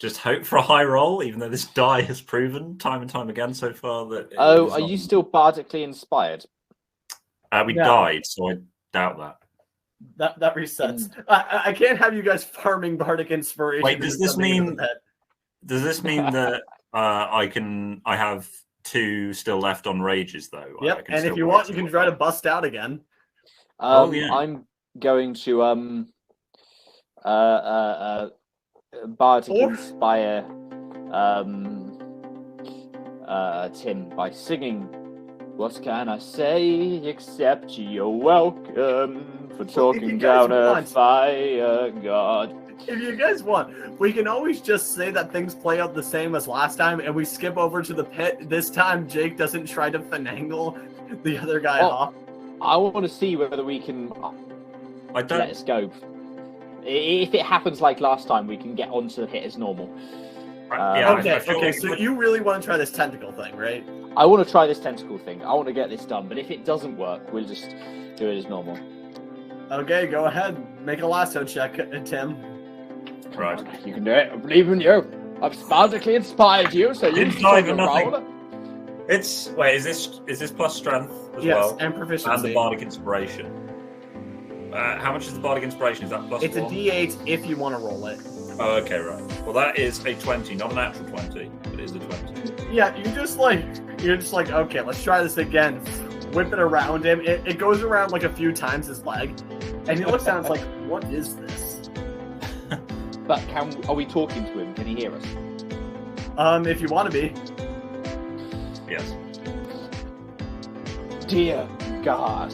S3: Just hope for a high roll, even though this die has proven time and time again so far that...
S1: are you still bardically inspired?
S3: We died, so I doubt that.
S2: That resets. I can't have you guys farming bardic inspiration.
S3: Wait, does this mean that I have 2 still left on rages though?
S2: Yep, and if you want, you can try to bust out again.
S1: I'm going to bardic inspire Tim by singing. What can I say except you're welcome for talking down a fire god?
S2: If you guys want, we can always just say that things play out the same as last time, and we skip over to the pit. This time, Jake doesn't try to finagle the other guy off.
S1: I want to see whether we can let us go. If it happens like last time, we can get onto the pit as normal.
S2: Okay, so you really want to try this tentacle thing, right?
S1: I want to try this tentacle thing. I want to get this done, but if it doesn't work, we'll just do it as normal.
S2: Okay, go ahead. Make a lasso check, Tim.
S3: Right.
S1: You can do it. I believe in you. I've spartically inspired you, so you can roll.
S3: Is this plus strength as well?
S2: Yes, and proficiency.
S3: And the bardic inspiration. How much is the bardic inspiration? Is that plus
S2: It's
S3: 1?
S2: a D8 if you want to roll it.
S3: Oh, okay, right. Well, that is a 20, not an actual 20, but it is a 20.
S2: Yeah, you're just like, okay, let's try this again. Whip it around him. It goes around like a few times his leg, and he looks down and is like, what is this?
S1: But are we talking to him? Can he hear us?
S2: If you want to be.
S3: Yes.
S1: Dear God,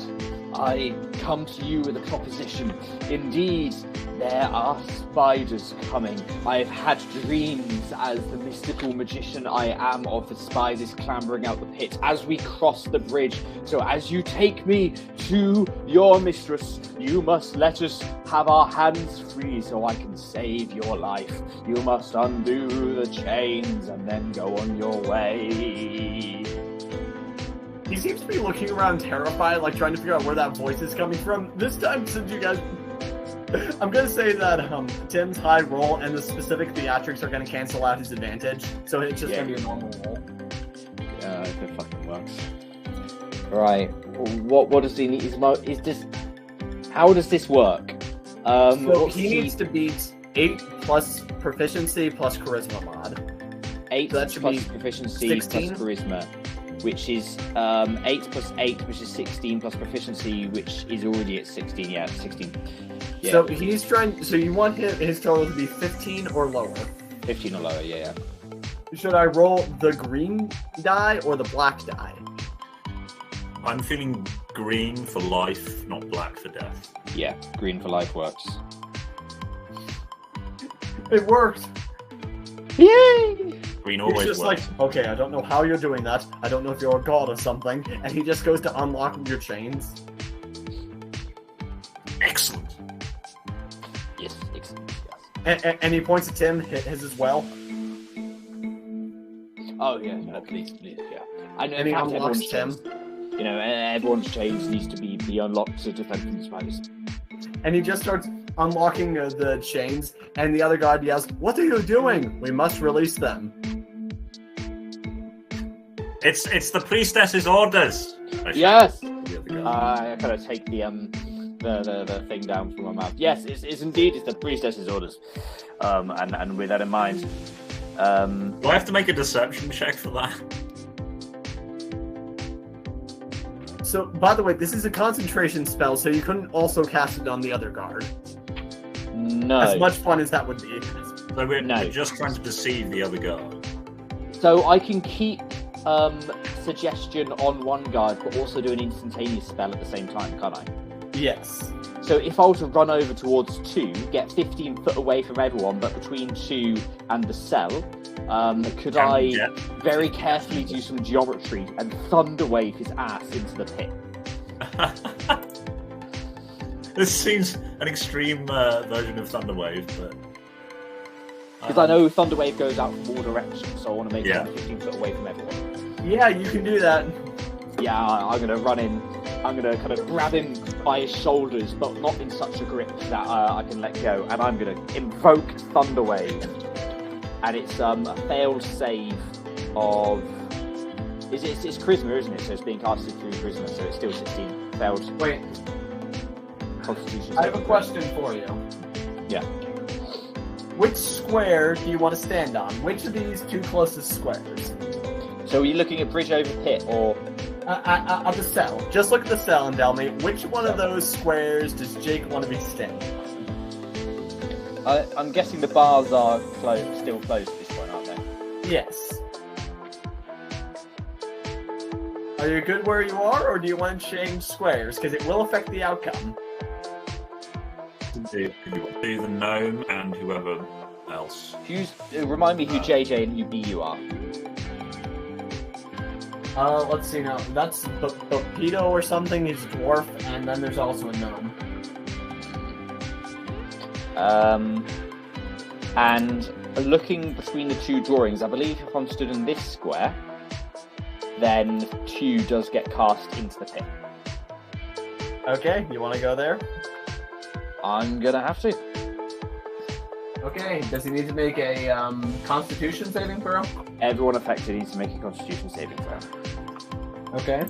S1: I come to you with a proposition. Indeed, there are spiders coming. I've had dreams as the mystical magician I am of the spiders clambering out the pit as we cross the bridge. So as you take me to your mistress, you must let us have our hands free so I can save your life. You must undo the chains and then go on your way.
S2: He seems to be looking around terrified, like trying to figure out where that voice is coming from. This time, since you guys... I'm going to say that Tim's high roll and the specific theatrics are going to cancel out his advantage, so it's just going to be a normal roll.
S1: Yeah, it fucking works. Right. What does he need? Is this... How does this work?
S2: So he needs to beat 8 plus proficiency plus charisma mod.
S1: 8
S2: so that should
S1: plus
S2: be
S1: proficiency
S2: 16?
S1: plus charisma, which is 8 plus 8, which is 16 plus proficiency, which is already at 16. Yeah, 16. Yeah.
S2: So he's trying. So you want his total to be 15 or lower?
S1: 15 or lower. Yeah.
S2: Should I roll the green die or the black die?
S3: I'm feeling green for life, not black for death.
S1: Yeah, green for life works.
S2: It worked.
S1: Yay!
S3: Green
S2: He's
S3: always
S2: just
S3: works.
S2: like, okay, I don't know how you're doing that. I don't know if you're a god or something. And he just goes to unlock your chains.
S3: Excellent.
S1: Yes, excellent. Yes.
S2: And he points at Tim, his as well.
S1: Oh yeah, no, please, yeah. I know.
S2: And he
S1: In fact,
S2: unlocks
S1: everyone's
S2: Tim.
S1: chains, you know, everyone's chains needs to be unlocked to defend from the spiders.
S2: And he just starts unlocking the chains, and the other guard yells, "What are you doing? We must release them."
S3: It's the priestess's orders.
S1: Yes.
S3: The other guy.
S1: I kind of take the thing down from my mouth. Yes, it's indeed the priestess's orders. And with that in mind,
S3: Do I have to make a deception check for that?
S2: So, by the way, this is a concentration spell, so you couldn't also cast it on the other guard.
S1: no.
S2: As much fun as that would be.
S3: So we're just trying to deceive the other guard.
S1: So I can keep suggestion on one guard, but also do an instantaneous spell at the same time, can't I?
S2: Yes.
S1: So if I were to run over towards 2, get 15 foot away from everyone, but between 2 and the cell, could I very carefully do some geometry and thunder wave his ass into the pit?
S3: This seems an extreme version of Thunderwave, but...
S1: Because I know thunder wave goes out from all directions, so I want to make it 15 foot away from everyone.
S2: Yeah, you can do that.
S1: Yeah, I'm going to run in. I'm going to kind of grab him by his shoulders, but not in such a grip that I can let go. And I'm going to invoke Thunder Wave. And it's a failed save of... It's Charisma, isn't it? So it's being casted through Charisma, so it's still 16. Failed.
S2: Wait,
S1: Constitution.
S2: I have a question for you.
S1: Yeah.
S2: Which square do you want to stand on? Which of these two closest squares?
S1: So are you looking at bridge over pit, or...
S2: At the cell. Just look at the cell and tell me, which one of those squares does Jake want to be standing on?
S1: I'm guessing the bars are still closed at this point, aren't they?
S2: Yes. Are you good where you are, or do you want to change squares? Because it will affect the outcome.
S3: Do the gnome and whoever else.
S1: Remind me who JJ and who B you are.
S2: Let's see now. That's Pedo or something. He's a dwarf, and then there's also a gnome.
S1: And looking between the two drawings, I believe if I'm stood in this square, then 2 does get cast into the pit.
S2: Okay, you want to go there?
S1: I'm gonna have to.
S2: Okay, does he need to make a Constitution saving throw?
S1: Everyone affected needs to make a Constitution saving throw.
S2: Okay.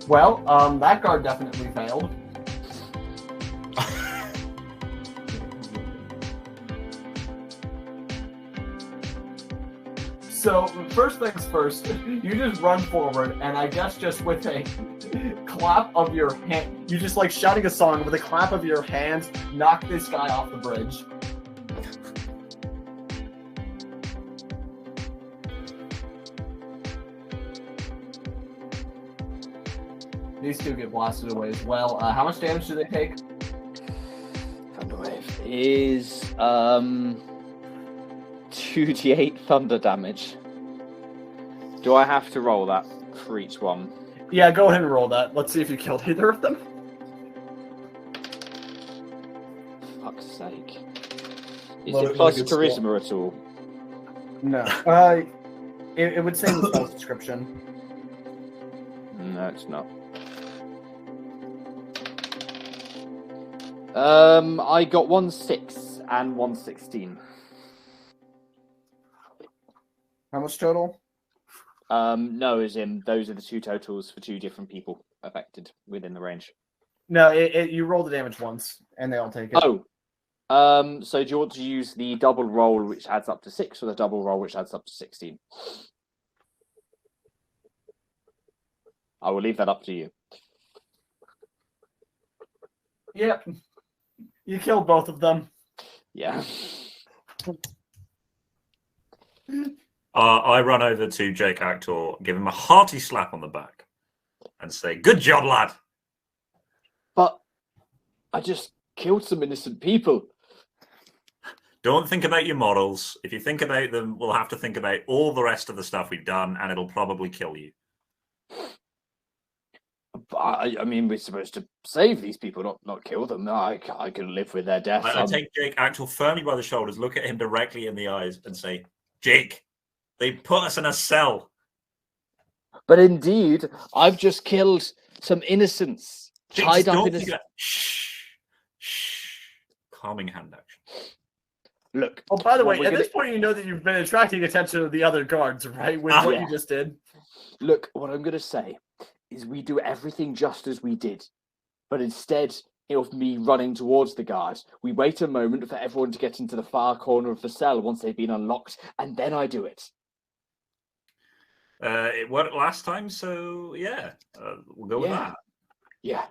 S2: Well, that guard definitely failed. So, first things first, you just run forward, and I guess just with a clap of your hand, you just like shouting a song with a clap of your hands, knock this guy off the bridge. These two get blasted away as well. How much damage do they take?
S1: Thunder Wave is 2d8 thunder damage. Do I have to roll that for each one?
S2: Yeah, go ahead and roll that. Let's see if you killed either of them.
S1: Fuck's sake. Is
S4: Well,
S1: it plus
S4: like it's
S1: charisma at all?
S2: No. It would say in the spell description.
S1: No, it's not. I got 1 6 and 1 16.
S2: How much total?
S1: No, as in those are the 2 totals for 2 different people affected within the range.
S2: No, you roll the damage once, and they all take it.
S1: Oh, so do you want to use the double roll, which adds up to 6, or the double roll, which adds up to 16? I will leave that up to you.
S2: Yep. You killed both of them.
S1: Yeah.
S3: I run over to Jake Actor, give him a hearty slap on the back, and say, "Good job, lad."
S1: But I just killed some innocent people.
S3: Don't think about your models. If you think about them, we'll have to think about all the rest of the stuff we've done, and it'll probably kill you.
S1: I mean, we're supposed to save these people, not kill them. I can live with their deaths.
S3: I take Jake Actual firmly by the shoulders, look at him directly in the eyes, and say, Jake, they put us in a cell.
S1: But indeed, I've just killed some innocents.
S3: Jake,
S1: Tied up in a...
S3: Shh. Calming hand action.
S1: Look.
S2: Oh, by the way, at this point, you know that you've been attracting attention of the other guards, right? With what you just did.
S1: Look, what I'm going to say is we do everything just as we did. But instead of me running towards the guards, we wait a moment for everyone to get into the far corner of the cell once they've been unlocked, and then I do it.
S3: It worked last time, so yeah, we'll go with that.
S1: Yeah.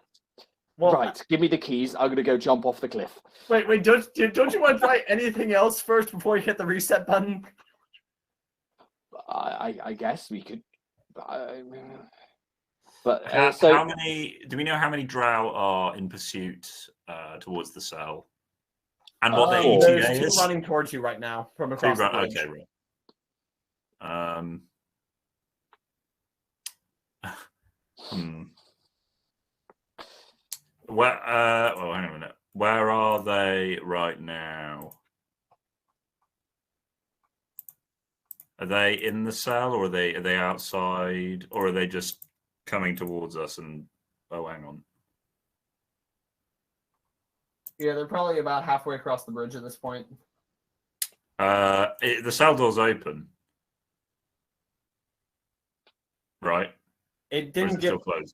S2: Well,
S1: right, give me the keys. I'm going to go jump off the cliff.
S2: Wait, don't you want to try anything else first before you hit the reset button?
S1: I guess we could... But
S3: how many? Do we know how many drow are in pursuit towards the cell? And what their ETA
S2: there's
S3: is?
S2: Two running towards you right now from across the bridge.
S3: Okay, right. Where? Oh, hang on a minute. Where are they right now? Are they in the cell, or are they outside, or are they just coming towards us? And oh, hang on.
S2: Yeah, they're probably about halfway across the bridge at this point.
S3: The cell door's open, right?
S2: It didn't get
S3: still closed.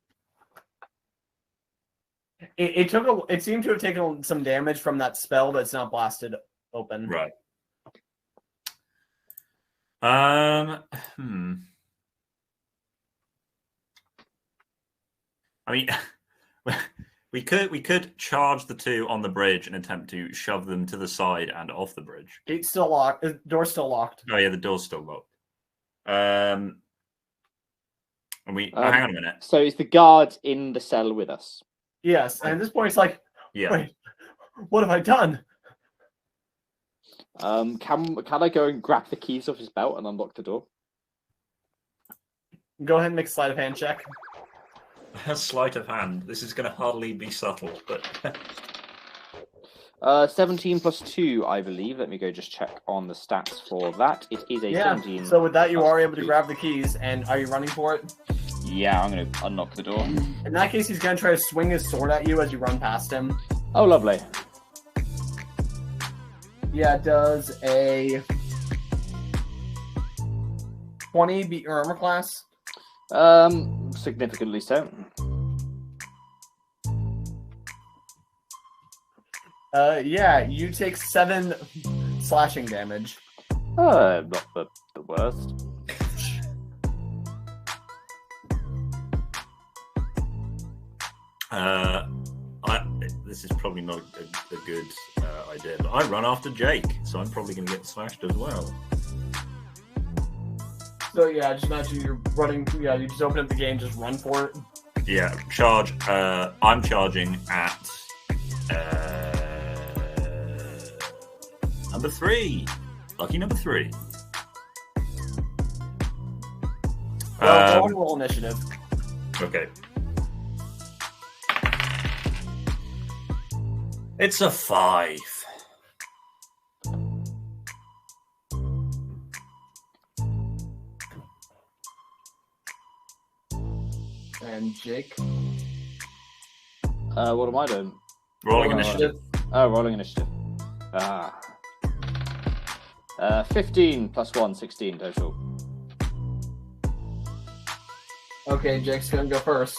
S2: It seemed to have taken some damage from that spell, but it's not blasted open.
S3: Right. I mean, we could charge the two on the bridge and attempt to shove them to the side and off the bridge.
S2: It's still locked. The door's still locked.
S3: Oh yeah, the door's still locked. And we hang on a minute.
S1: So is the guard in the cell with us?
S2: Yes, and at this point it's like, wait, what have I done?
S1: Can I go and grab the keys off his belt and unlock the door?
S2: Go ahead and make a sleight of hand check.
S3: A sleight of hand. This is going to hardly be subtle, but
S1: 17 plus 2, I believe. Let me go just check on the stats for that. It is a 17.
S2: So with that, you are able to grab the keys, and are you running for it?
S1: Yeah, I'm going to unlock the door.
S2: In that case, he's going to try to swing his sword at you as you run past him.
S1: Oh, lovely.
S2: Yeah, it does a 20 beat your armor class?
S1: Significantly so.
S2: Yeah, you take 7 slashing damage.
S1: Not the worst.
S3: This is probably not a good idea, but I run after Jake, so I'm probably going to get smashed as well.
S2: So yeah, just imagine you're running. Yeah, you just open up the game, just run for it.
S3: Yeah, charge. I'm charging at number 3. Lucky number 3.
S2: Well, roll initiative.
S3: Okay. It's a 5.
S2: And Jake?
S1: What am I doing?
S3: Rolling initiative.
S1: Oh, rolling initiative. 15 plus 1, 16 total.
S2: Okay, Jake's gonna go first.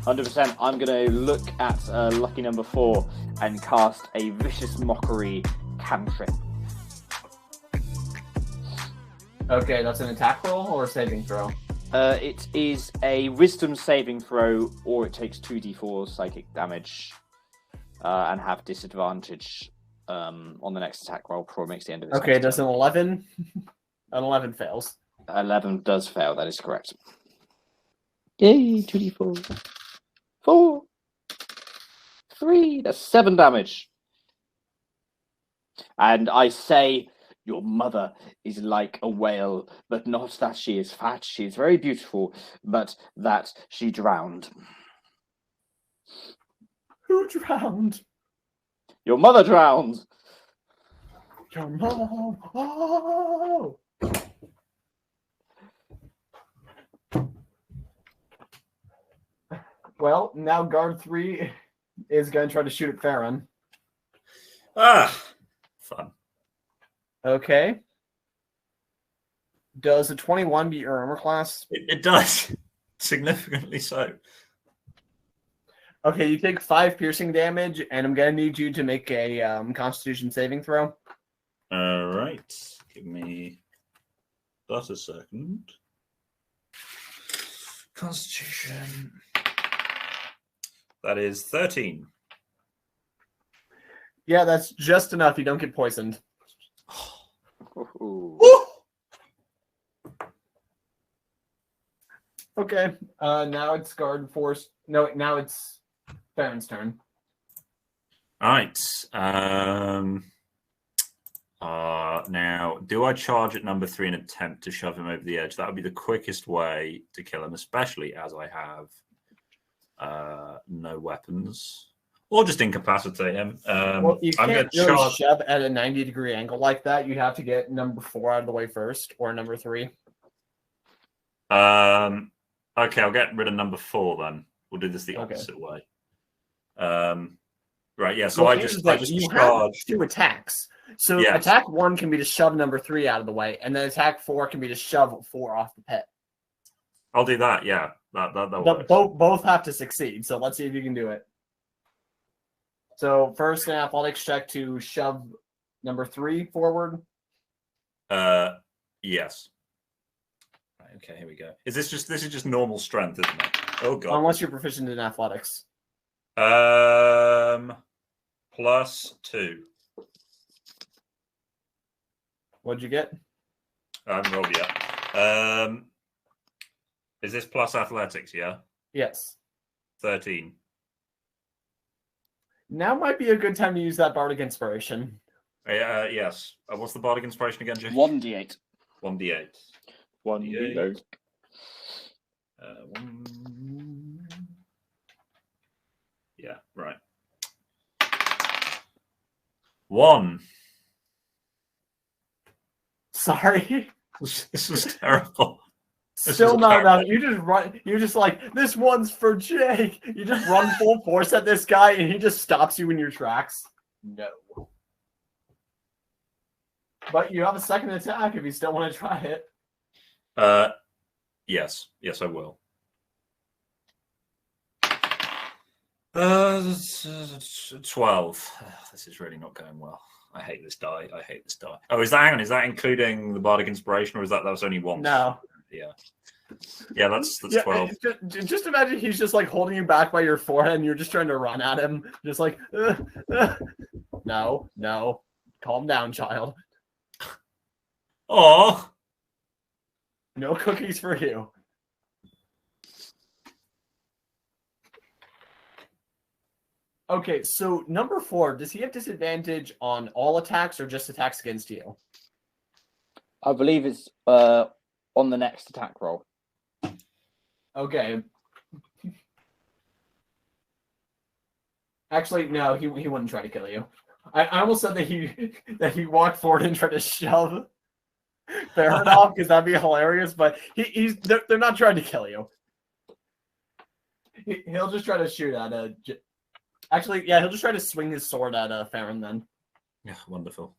S1: 100%. I'm going to look at lucky number 4 and cast a vicious mockery cantrip.
S2: Okay, that's an attack roll or a saving throw?
S1: It is a wisdom saving throw, or it takes 2d4 psychic damage and have disadvantage on the next attack roll before it makes the end of its
S2: Okay, does an 11? An 11 fails.
S1: 11 does fail, that is correct. Yay, 2d4. 4. 3. That's 7 damage. And I say, your mother is like a whale, but not that she is fat. She is very beautiful, but that she drowned.
S2: Who drowned?
S1: Your mother drowned.
S2: Your mom. Oh. Well, now guard 3 is going to try to shoot at Farron.
S3: Fun.
S2: Okay. Does a 21 beat your armor class?
S3: It does. Significantly so.
S2: Okay, you take 5 piercing damage, and I'm going to need you to make a Constitution saving throw.
S3: All right. Give me just a second. Constitution. That is 13.
S2: Yeah, that's just enough. You don't get poisoned. Okay. Now it's guard force. No, now it's Farron's turn.
S3: All right. Now, do I charge at number 3 and attempt to shove him over the edge? That would be the quickest way to kill him, especially as I have no weapons. Or just incapacitate him.
S2: Well, you can't really shove at a 90-degree angle like that. You have to get number 4 out of the way first, or number 3.
S3: Okay, I'll get rid of number 4 then. We'll do this the opposite way. Right, yeah. So I just charge
S2: 2 attacks. So attack 1 can be to shove number 3 out of the way, and then attack 4 can be to shove 4 off the pit.
S3: I'll do that. Yeah, that
S2: but both have to succeed. So let's see if you can do it. So first, an athletics check to shove number 3 forward.
S3: Yes. Right, okay, here we go. This is just normal strength, isn't it? Oh god.
S2: Unless you're proficient in athletics.
S3: +2.
S2: What'd you get?
S3: I haven't rolled yet. Is this plus athletics? Yeah.
S2: Yes.
S3: 13.
S2: Now might be a good time to use that bardic inspiration.
S3: Yes. What's the bardic inspiration again, Jake?
S1: 1d8.
S3: 1d8.
S1: 1d8.
S3: 1. Yeah, right. 1.
S2: Sorry.
S3: This was terrible.
S2: Still not enough. You just run. You're just like, this one's for Jake. You just run full force at this guy, and he just stops you in your tracks. No. But you have a second attack if you still want to try it.
S3: Yes, I will. 12. This is really not going well. I hate this die. Oh, is that including the bardic inspiration, or is that was only once?
S2: No.
S3: Yeah, that's 12.
S2: Just imagine he's just like holding you back by your forehead, and you're just trying to run at him, just like, no, calm down, child.
S3: Oh,
S2: no cookies for you. Okay, so number 4, does he have disadvantage on all attacks or just attacks against you?
S1: I believe it's on the next attack roll.
S2: Okay. Actually, no, he wouldn't try to kill you. I almost said that he walked forward and tried to shove Farron off because that'd be hilarious, but they're not trying to kill you. He'll just try to shoot at Actually, yeah, he'll just try to swing his sword at Farron then.
S3: Yeah, wonderful.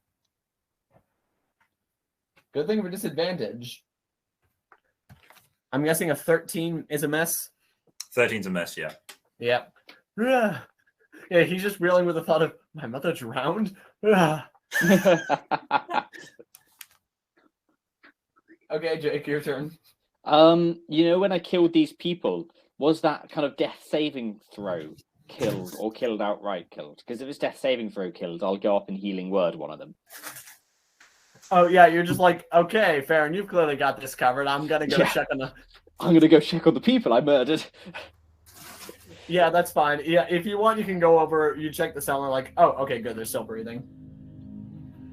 S2: Good thing for disadvantage. I'm guessing a 13 is a miss.
S3: 13's a miss, yeah.
S2: Yep. Yeah, he's just reeling with the thought of, my mother drowned? Okay, Jake, your turn.
S1: When I killed these people, was that kind of death saving throw killed or killed outright killed? Because if it's death saving throw killed, I'll go up and healing word one of them.
S2: Oh yeah, you're just like, okay, Farron, you've clearly got this covered. I'm gonna go check on the.
S1: I'm gonna go check on the people I murdered.
S2: Yeah, that's fine. Yeah, if you want, you can go over. You check the cell and like, oh, okay, good. They're still breathing.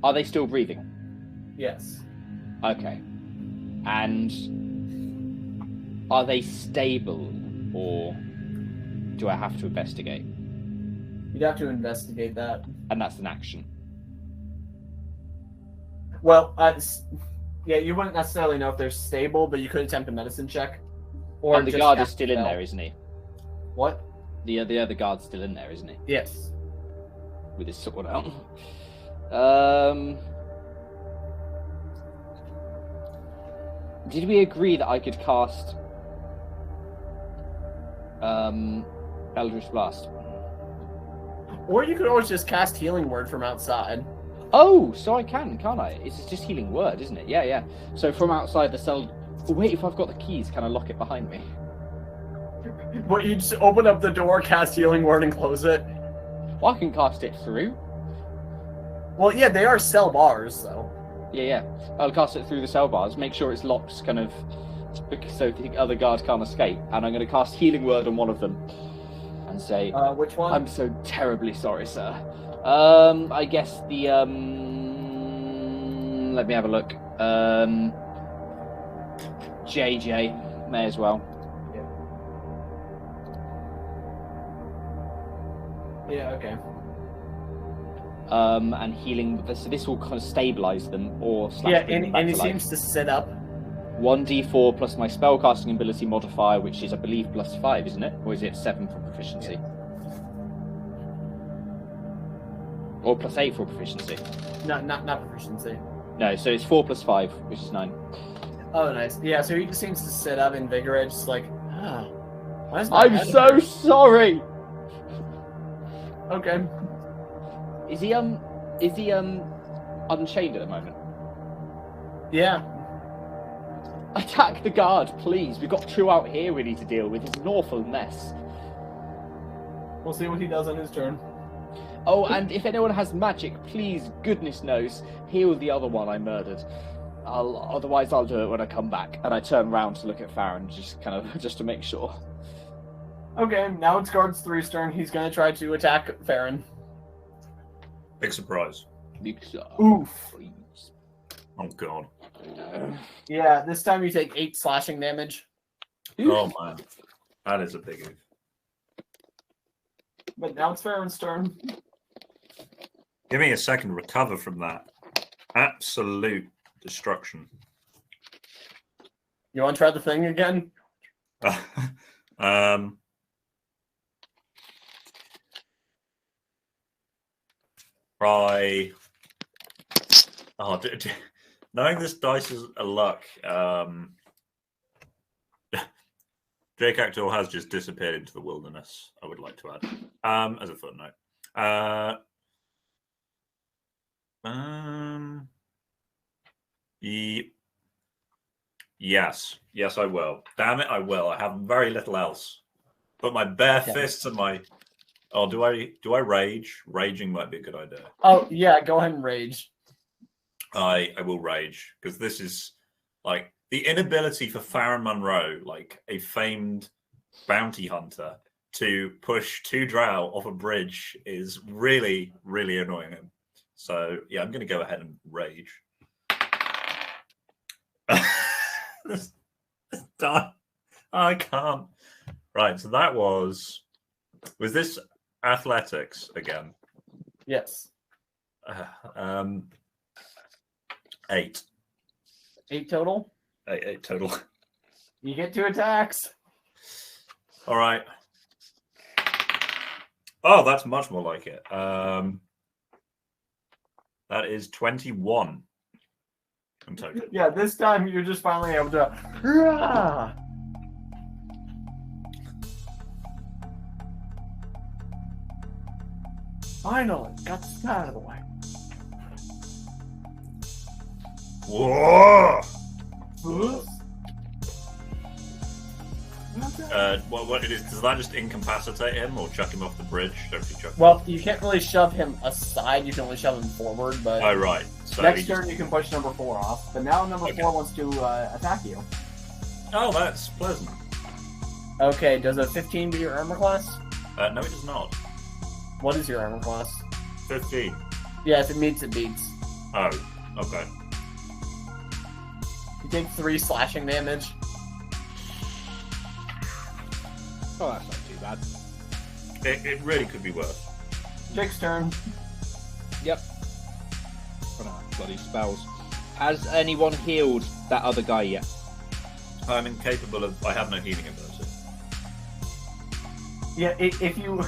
S1: Are they still breathing?
S2: Yes.
S1: Okay. And are they stable, or do I have to investigate?
S2: You'd have to investigate that.
S1: And that's an action.
S2: Well, yeah, you wouldn't necessarily know if they're stable, but you could attempt a medicine check. Or
S1: And the
S2: just
S1: guard is
S2: cast
S1: still
S2: a
S1: in
S2: spell.
S1: there, isn't he?
S2: What?
S1: The other guard's still in there, isn't he?
S2: Yes.
S1: With his sword out. Did we agree that I could cast Eldritch Blast?
S2: Or you could always just cast Healing Word from outside.
S1: Oh, so I can, can't I? It's just Healing Word, isn't it? Yeah. So from outside the cell... Oh, wait, if I've got the keys, can I lock it behind me?
S2: What, you just open up the door, cast Healing Word, and close it?
S1: Well, I can cast it through.
S2: Well, yeah, they are cell bars, though.
S1: Yeah. I'll cast it through the cell bars, make sure it's locked, kind of, so the other guard can't escape. And I'm going to cast Healing Word on one of them. And say...
S2: Which one?
S1: I'm so terribly sorry, sir. I guess the, let me have a look. JJ, may as well.
S2: Yeah, okay.
S1: And healing, so this will kind of stabilize them, or slash
S2: Yeah,
S1: bring them back
S2: and he
S1: to life.
S2: seems to sit up.
S1: 1d4 plus my spellcasting ability modifier, which is, I believe, +5, isn't it? Or is it 7 for proficiency?
S2: Yeah.
S1: Or +8 for proficiency?
S2: No, not proficiency.
S1: No, so it's 4 + 5, which is 9.
S2: Oh, nice. Yeah, so he just seems to sit up invigorated, just like, why is my
S1: I'm
S2: head
S1: so
S2: hurt?
S1: sorry!
S2: Okay.
S1: Is he unchained at the moment?
S2: Yeah.
S1: Attack the guard, please. We've got True out here we need to deal with. It's an awful mess.
S2: We'll see what he does on his turn.
S1: Oh, and if anyone has magic, please, goodness knows, heal the other one I murdered. Otherwise I'll do it when I come back. And I turn around to look at Farron, just to make sure.
S2: Okay, now it's Guard's 3's turn. He's gonna try to attack Farron.
S3: Big surprise.
S2: Oof.
S3: Oh god.
S2: Yeah, this time you take 8 slashing damage.
S3: Oh man. That is a big oof.
S2: But now it's Farron's turn.
S3: Give me a second to recover from that. Absolute destruction.
S2: You want to try the thing again?
S3: Knowing this dice is a luck, Jake Actor has just disappeared into the wilderness, I would like to add, as a footnote. Yes, I will. Damn it, I will. I have very little else. But my bare fists and my... Oh, do I rage? Raging might be a good idea.
S2: Oh, yeah, go ahead and rage.
S3: I will rage, because this is, like, the inability for Farron Monroe, like, a famed bounty hunter, to push 2 drow off a bridge is really, really annoying him. So, yeah, I'm going to go ahead and rage. This done. I can't. Right, so that was this athletics again?
S2: Yes.
S3: 8.
S2: 8 total?
S3: 8 total.
S2: You get 2 attacks.
S3: All right. Oh, that's much more like it. That is 21 in total.
S2: Yeah, this time you're just finally able to... Rah! Finally, got this out of the way.
S3: Whoa!
S2: Oops.
S3: What it is? Does that just incapacitate him or chuck him off the bridge?
S2: Well, you can't really shove him aside. You can only shove him forward. But
S3: oh right. So
S2: next turn you can push number 4 off. But now number 4 wants to attack you.
S3: Oh, that's pleasant.
S2: Okay. Does a 15 be your armor class?
S3: No, it does not.
S2: What is your armor class?
S3: 15.
S2: Yeah, if it meets, it beats.
S3: Oh, okay.
S2: You take 3 slashing damage.
S1: Oh, that's not too bad.
S3: It really could be worse.
S2: Jake's turn.
S1: Yep. Bloody spells. Has anyone healed that other guy yet?
S3: I'm incapable of. I have no healing ability.
S2: Yeah, if you.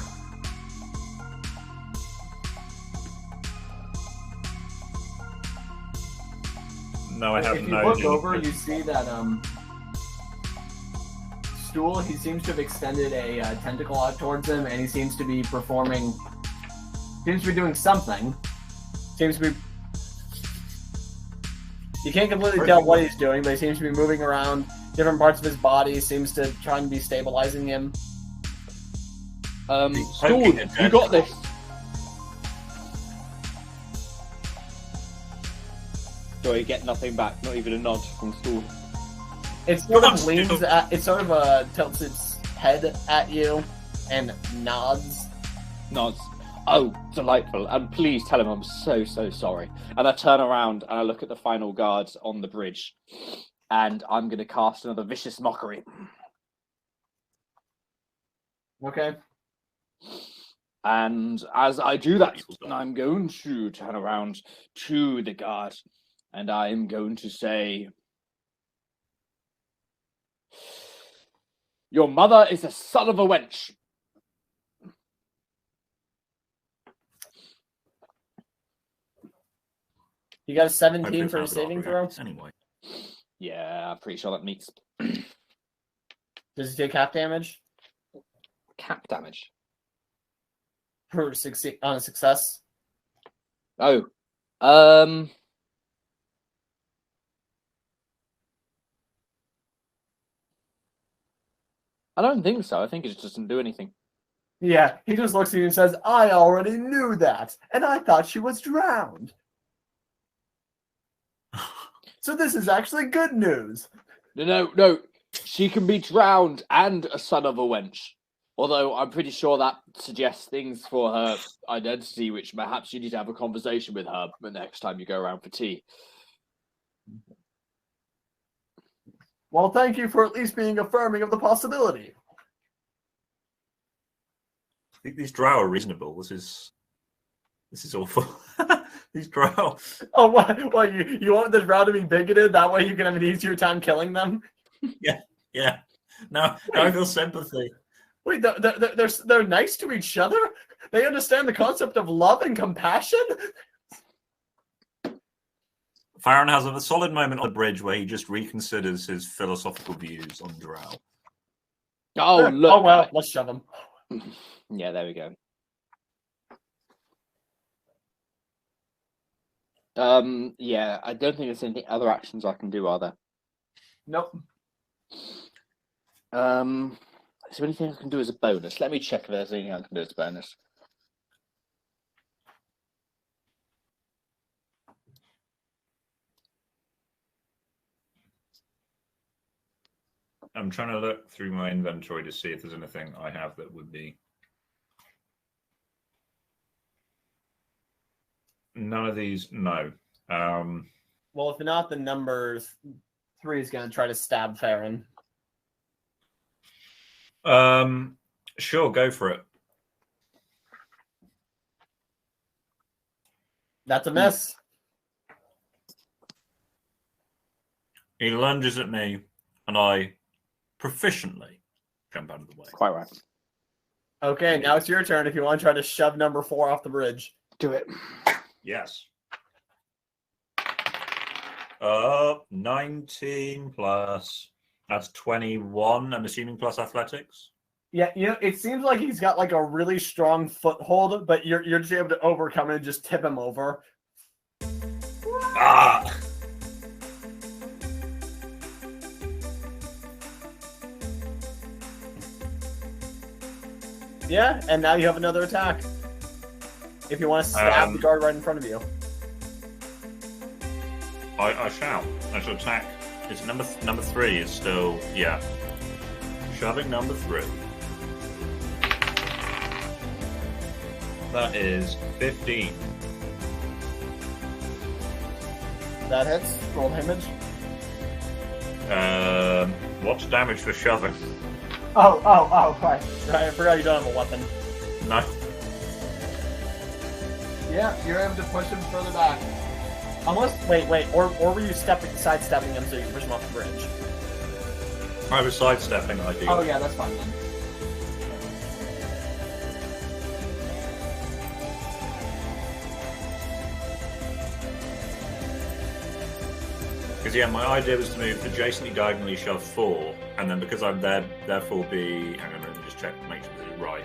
S3: No, I have
S2: If you
S3: no.
S2: look over, you see that Stool. He seems to have extended a tentacle out towards him, and he seems to be performing. Seems to be doing something. Seems to be. You can't completely tell what he's doing, but he seems to be moving around different parts of his body. Seems to try and be stabilizing him.
S1: Stool, you got this. So you get nothing back, not even a nod from Stool.
S2: It sort of leans at. It sort of tilts its head at you and nods.
S1: Nods. Oh, delightful. And please tell him I'm so sorry. And I turn around and I look at the final guards on the bridge. And I'm going to cast another vicious mockery.
S2: Okay.
S1: And as I do that, I'm going to turn around to the guard. And I'm going to say, your mother is a son of a wench.
S2: You got a 17 for a saving throw?
S3: Anyway.
S1: Yeah, I'm pretty sure that meets.
S2: Does he take half damage?
S1: Cap damage.
S2: For on a success?
S1: Oh. I don't think so. I think it just doesn't do anything.
S2: Yeah, he just looks at you and says, I already knew that, and I thought she was drowned. So this is actually good news.
S1: No. She can be drowned and a son of a wench. Although I'm pretty sure that suggests things for her identity, which perhaps you need to have a conversation with her the next time you go around for tea.
S2: Well, thank you for at least being affirming of the possibility.
S3: I think these drow are reasonable. This is awful. These drow.
S2: Oh, what you want this drow to be bigoted? That way you can have an easier time killing them?
S3: Yeah. Now I feel sympathy.
S2: Wait, they're nice to each other? They understand the concept of love and compassion?
S3: Farron has a solid moment on the bridge where he just reconsiders his philosophical views on drow.
S1: Oh, look.
S2: Oh, well, let's shove him.
S1: Yeah, there we go. Yeah, I don't think there's any other actions I can do, are there?
S2: Nope.
S1: Is there anything I can do as a bonus? Let me check if there's anything I can do as a bonus.
S3: I'm trying to look through my inventory to see if there's anything I have that would be. None of these, no.
S2: Well, if not, the number 3 is going to try to stab Farron.
S3: Sure, go for it.
S2: That's a miss.
S3: He lunges at me, and I proficiently jump out of the way.
S1: Quite right.
S2: Okay, now it's your turn if you want to try to shove number 4 off the bridge.
S1: Do it.
S3: Yes. 19 plus. That's 21. I'm assuming plus athletics.
S2: Yeah, it seems like he's got like a really strong foothold, but you're just able to overcome it and just tip him over.
S3: Ah!
S2: Yeah, and now you have another attack. If you want to stab the guard right in front of you.
S3: I shall. I shall attack. It's number 3 is still, yeah. Shoving number 3. That is 15.
S2: That hits. Roll damage.
S3: What's damage for shoving?
S2: Oh, right. I forgot you don't have a weapon.
S3: No.
S2: Yeah, you're able to push him further back. Unless, wait, or were you sidestepping him so you can push him off the bridge?
S3: I was sidestepping, I do.
S2: Oh yeah, that's fine then.
S3: Because yeah, my idea was to move adjacently, diagonally, shove 4, and then because I'm there, therefore be. Hang on, let me just check to make sure this is right.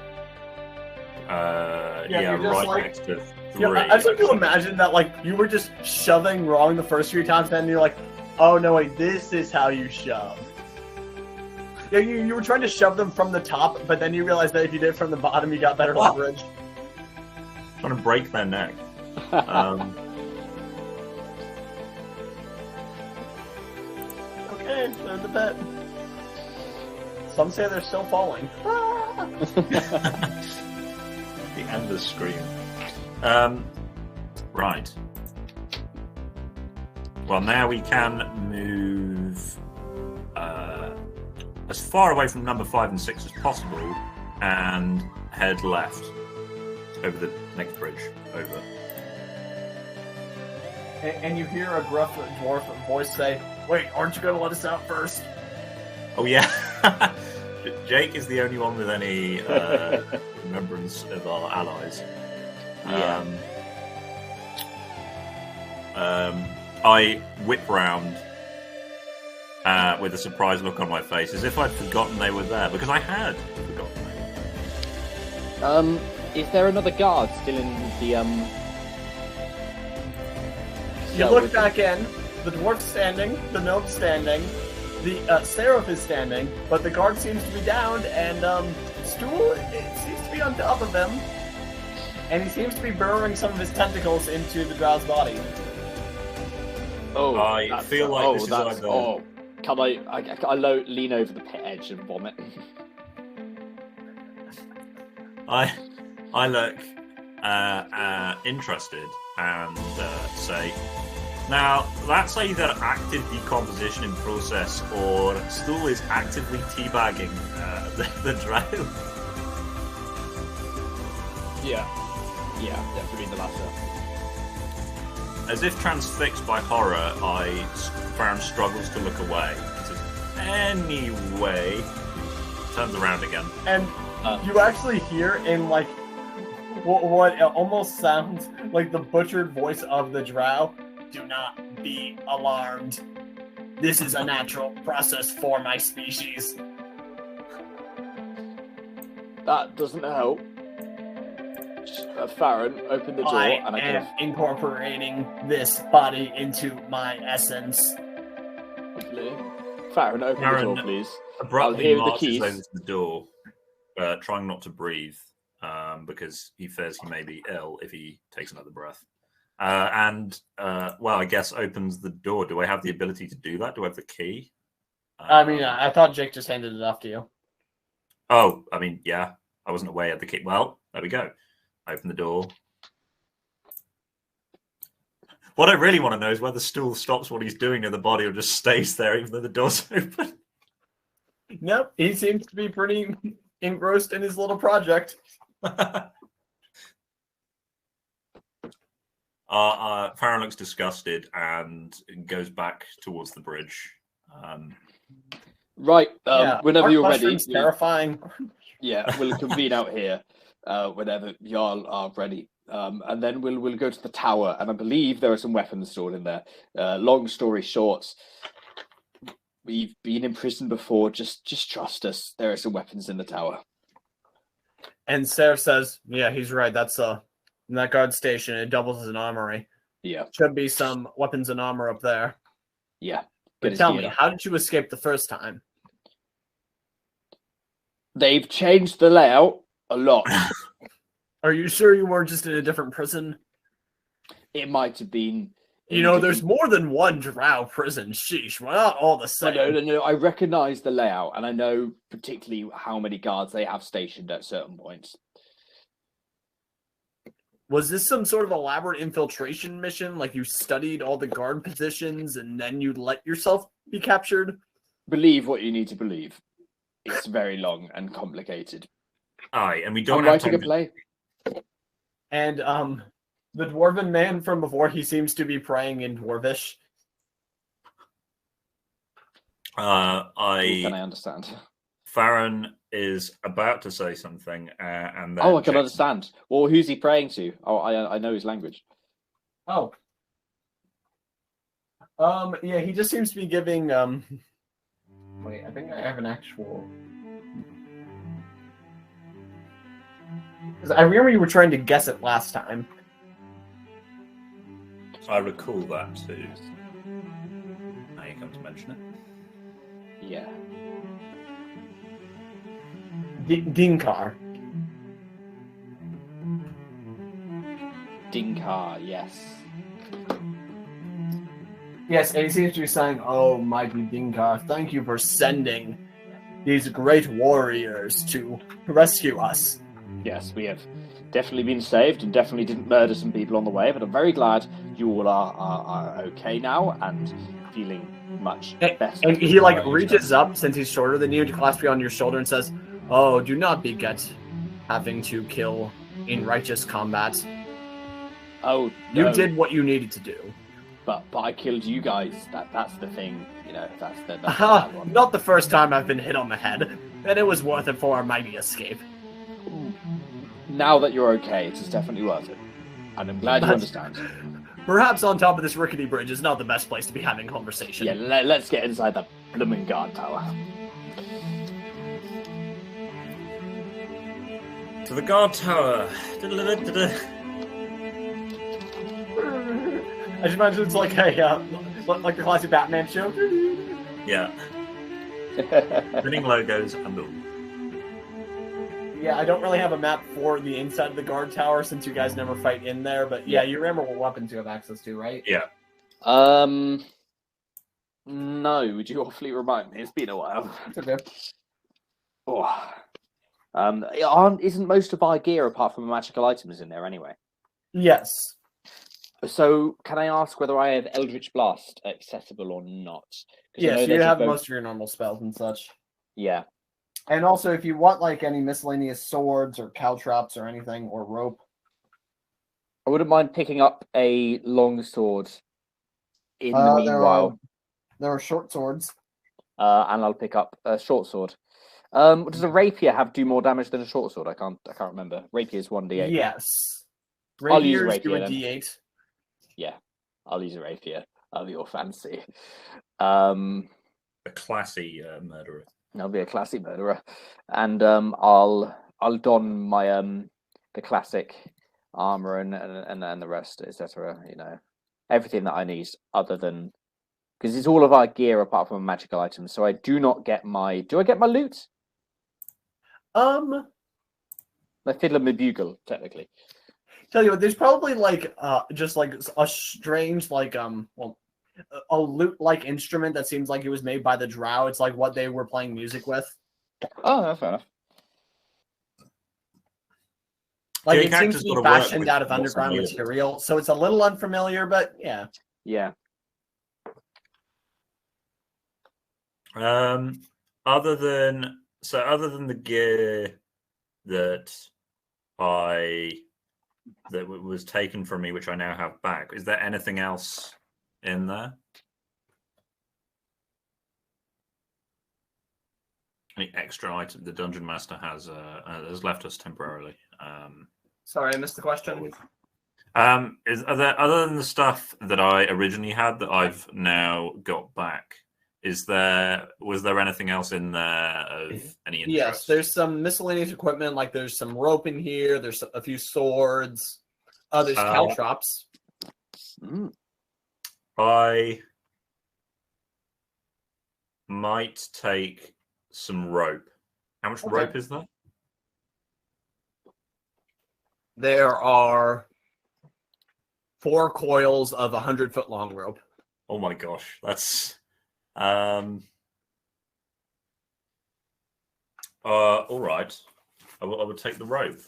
S3: Right
S2: like,
S3: next to 3.
S2: Yeah, I just like to imagine that like you were just shoving wrong the first 3 times, and then you're like, oh no, wait, this is how you shove. Yeah, you were trying to shove them from the top, but then you realized that if you did it from the bottom, you got better leverage.
S3: Trying to break their neck.
S2: Okay, they're in the pit. Some say they're still falling.
S3: The endless scream. Right. Well, now we can move as far away from number 5 and 6 as possible and head left over the next bridge. Over.
S2: And you hear a gruff dwarf voice say, "Wait, aren't you going to let us out first?"
S3: Oh, yeah. Jake is the only one with any remembrance of our allies.
S1: Yeah.
S3: I whip round with a surprised look on my face, as if I'd forgotten they were there, because I had forgotten they.
S1: Is there another guard still in the
S2: You look back in. The dwarf's standing. The gnome standing. The seraph is standing, but the guard seems to be downed, and Stool it seems to be on top of him, and he seems to be burrowing some of his tentacles into the drow's body.
S1: Oh,
S3: I feel like this is either...
S1: Oh, can I lean over the pit edge and vomit?
S3: I look interested and say, now that's either active decomposition in process or Stool is actively teabagging the drow.
S1: Yeah, definitely the latter.
S3: As if transfixed by horror, Farron struggles to look away. He says, anyway, turns around again.
S2: And you actually hear in like what almost sounds like the butchered voice of the drow. Do not be alarmed. This is a natural process for my species.
S1: That doesn't help. Farron, open the door and I
S2: am incorporating this body into my essence.
S1: Farron, open the door, please.
S3: Abruptly marches over to the door, trying not to breathe, because he fears he may be ill if he takes another breath. I guess opens the door. Do I have the ability to do that? Do I have the key?
S2: I thought Jake just handed it off to you.
S3: Oh, yeah. I wasn't aware I had the key. Well, there we go. Open the door. What I really want to know is whether Stool stops what he's doing to the body or just stays there even though the door's open.
S2: Nope, he seems to be pretty engrossed in his little project.
S3: Farron looks disgusted and goes back towards the bridge.
S1: Right, whenever you're ready.
S2: Terrifying.
S1: Yeah, we'll convene out here whenever y'all are ready. And then we'll go to the tower, and I believe there are some weapons stored in there. Long story short, we've been in prison before. Just trust us. There are some weapons in the tower.
S2: And Sarah says, "Yeah, he's right. That's in that guard station. It doubles as an armory.
S1: Yeah,
S2: should be some weapons and armor up there."
S1: Yeah,
S2: but tell me, how did you escape the first time?
S1: They've changed the layout a lot.
S2: Are you sure you weren't just in a different prison?
S1: It might have been.
S2: There's more than one drow prison. Sheesh, we're not all the same.
S1: No. I recognize the layout, and I know particularly how many guards they have stationed at certain points.
S2: Was this some sort of elaborate infiltration mission? Like you studied all the guard positions and then you let yourself be captured?
S1: Believe what you need to believe. It's very long and complicated.
S3: Aye, and we
S1: I'm
S3: don't have
S1: writing
S3: time
S1: a play.
S2: And the dwarven man from before, he seems to be praying in Dwarvish.
S1: Can I understand?
S3: Farron is about to say something, and then
S1: Oh, I can understand. Well, who's he praying to? Oh, I know his language.
S2: Oh. Yeah, he just seems to be giving, Wait, I think I have an actual... Because I remember you were trying to guess it last time.
S3: I recall that too. Now you come to mention it.
S1: Yeah.
S2: Dinkar.
S1: Dinkar, yes.
S2: Yes, and he seems to be saying, "Oh, mighty Dinkar, thank you for sending these great warriors to rescue us."
S1: Yes, we have definitely been saved and definitely didn't murder some people on the way, but I'm very glad you all are okay now and feeling much better.
S2: And he like reaches up, since he's shorter than you, to clasp you on your shoulder and says, "Oh, do not beget having to kill in righteous combat.
S1: Oh,
S2: You
S1: no.
S2: did what you needed to do."
S1: But I killed you guys. That's the thing, you know. That's the bad one.
S2: Not the first time I've been hit on the head, and it was worth it for our mighty escape.
S1: Now that you're okay, it is definitely worth it, and I'm glad you understand.
S2: Perhaps on top of this rickety bridge is not the best place to be having conversation.
S1: Yeah, let's get inside the blooming guard tower.
S3: To the guard tower.
S2: I just imagine it's like a like the classic Batman show.
S3: Yeah. Winning logos and all.
S2: Yeah, I don't really have a map for the inside of the guard tower since you guys never fight in there, but yeah, you remember what weapons you have access to, right?
S3: Yeah.
S1: No, would you awfully remind me? It's been a while.
S2: It's okay.
S1: Oh. Isn't most of our gear apart from magical items in there anyway?
S2: Yes.
S1: So, can I ask whether I have Eldritch Blast accessible or not?
S2: Yes, you have most of your normal spells and such.
S1: Yeah.
S2: And also, if you want like any miscellaneous swords or caltrops or anything, or rope.
S1: I wouldn't mind picking up a long sword in the meanwhile.
S2: There are short swords.
S1: And I'll pick up a short sword. Does a rapier do more damage than a short sword? I can't remember. Rapier is 1d8.
S2: Yes.
S1: I'll use a
S2: Rapiers
S1: rapier
S2: do a
S1: then.
S2: d8.
S1: Yeah, I'll use a rapier. I'll be all fancy.
S3: A classy murderer.
S1: I'll be a classy murderer, and I'll don my the classic armor and the rest, etc. You know, everything that I need, other than because it's all of our gear apart from magical items. So I do not get my. Do I get my loot? My fiddle and my bugle, technically.
S2: Tell you what, there's probably like just like a strange like a lute-like instrument that seems like it was made by the drow. It's like what they were playing music with.
S1: Oh, that's fair enough.
S2: Like it seems to be fashioned out of underground material, so it's a little unfamiliar, but yeah.
S1: Yeah.
S3: Other than the gear that was taken from me, which I now have back, is there anything else in there? Any extra item the dungeon master has left us temporarily?
S2: Sorry, I missed the question.
S3: Are there, other than the stuff that I originally had that I've now got back? Was there anything else in there of any interest?
S2: Yes, there's some miscellaneous equipment, like there's some rope in here, there's a few swords, there's caltrops.
S3: I might take some rope. How much rope is there?
S2: There are 4 coils of 100-foot long rope.
S3: Oh my gosh, that's all right. I would take the rope.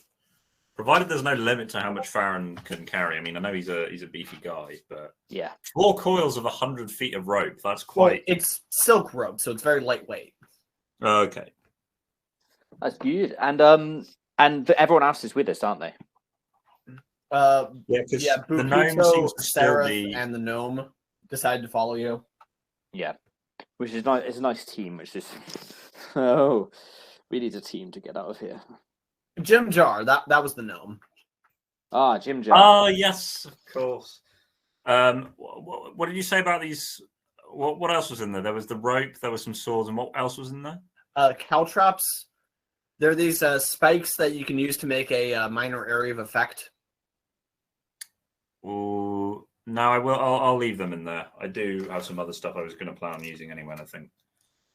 S3: Provided there's no limit to how much Farron can carry. I mean, I know he's a beefy guy, but
S1: Yeah.
S3: 4 coils of 100 feet of rope. That's
S2: Well,
S3: quite
S2: it's silk rope, so it's very lightweight.
S3: okay.
S1: That's good. And everyone else is with us, aren't they?
S3: Yeah, because
S2: Yeah,
S3: the gnome
S2: Bukito,
S3: seems to still
S2: Seraph,
S3: be.
S2: and the gnome decided to follow you.
S1: Yeah. Which is nice. It's a nice team. Which is oh, we need a team to get out of here.
S2: Jim Jar, that was the gnome.
S1: Ah, Jim Jar.
S3: Oh yes, of course. What did you say about these? What else was in there? There was the rope. There was some swords, and what else was in there?
S2: Caltrops. They're these spikes that you can use to make a minor area of effect.
S3: Ooh, no, I will. I'll leave them in there. I do have some other stuff I was going to plan on using anyway. I think.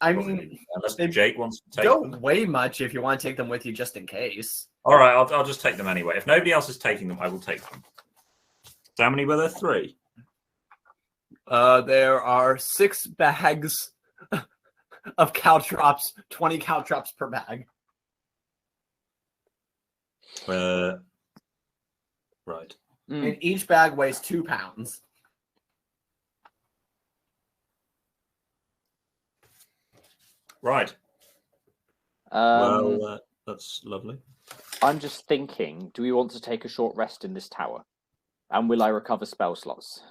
S2: I mean,
S3: unless
S2: they
S3: Jake wants to take
S2: don't
S3: them.
S2: weigh much if you want to take them with you just in case.
S3: All right, I'll just take them anyway. If nobody else is taking them, I will take them. So how many were there? 3.
S2: There are 6 bags of caltrops, 20 caltrops per bag.
S3: Right.
S2: And each bag weighs 2 pounds.
S3: Right. Well, that's lovely.
S1: I'm just thinking, do we want to take a short rest in this tower? And will I recover spell slots?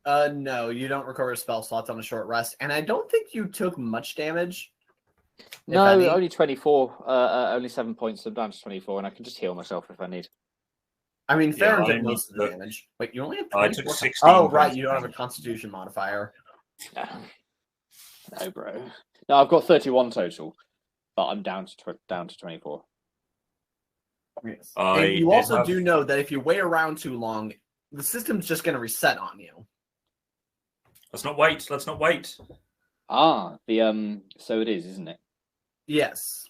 S2: No, you don't recover spell slots on a short rest. And I don't think you took much damage.
S1: No, only 24. Only 7 points. I'm down to 24, and I can just heal myself if I need.
S2: I mean, Farron
S3: Yeah,
S2: did most of the damage. Wait, you only have 24?
S3: I took 16
S2: Oh, right,
S3: points
S2: you don't have a
S3: damage.
S2: constitution modifier.
S1: No, bro. No, I've got 31 total, but I'm down to 24.
S2: Yes.
S3: I
S2: And you
S3: did
S2: also
S3: have-
S2: do know that if you wait around too long, the system's just going to reset on you.
S3: Let's not wait. Let's not wait.
S1: Ah, so it is, isn't it?
S2: Yes.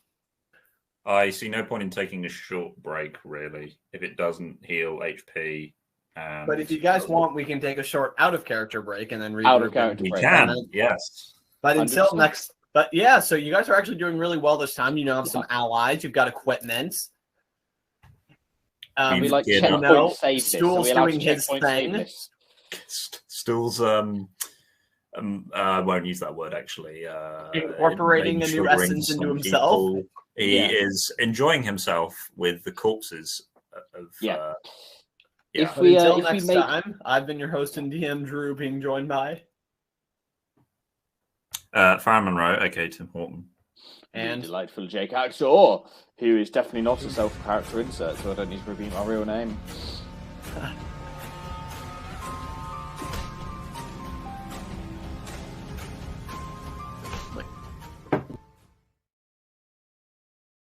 S3: I see no point in taking a short break, really, if it doesn't heal HP. And
S2: But if you guys want, we can take a short out-of-character break and then regroup.
S1: Out of character
S3: we
S1: break.
S3: can.
S2: And then-
S3: Yes.
S2: But until
S1: 100%.
S2: next... But yeah, so you guys are actually doing really well this time. You now have some allies. You've got equipment.
S1: We like
S3: Yeah,
S1: checkpoint
S2: no.
S1: save this.
S2: Stool's
S1: Are we allowed
S2: doing
S1: to
S2: his
S1: checkpoint save
S2: thing.
S1: this?
S3: Stool's I won't use that word actually.
S2: Incorporating a new
S3: triggering
S2: essence into
S3: some
S2: himself.
S3: people. He
S1: Yeah.
S3: is enjoying himself with the corpses of.
S1: Yeah.
S3: Yeah.
S1: If
S2: But
S1: we,
S2: until
S1: if we
S2: next
S1: make-
S2: time, I've been your host and DM, Drew, being joined by...
S3: Farron Monroe, aka Tim Horton.
S2: And
S1: delightful Jake Axor, who is definitely not a self-character insert, so I don't need to repeat my real name.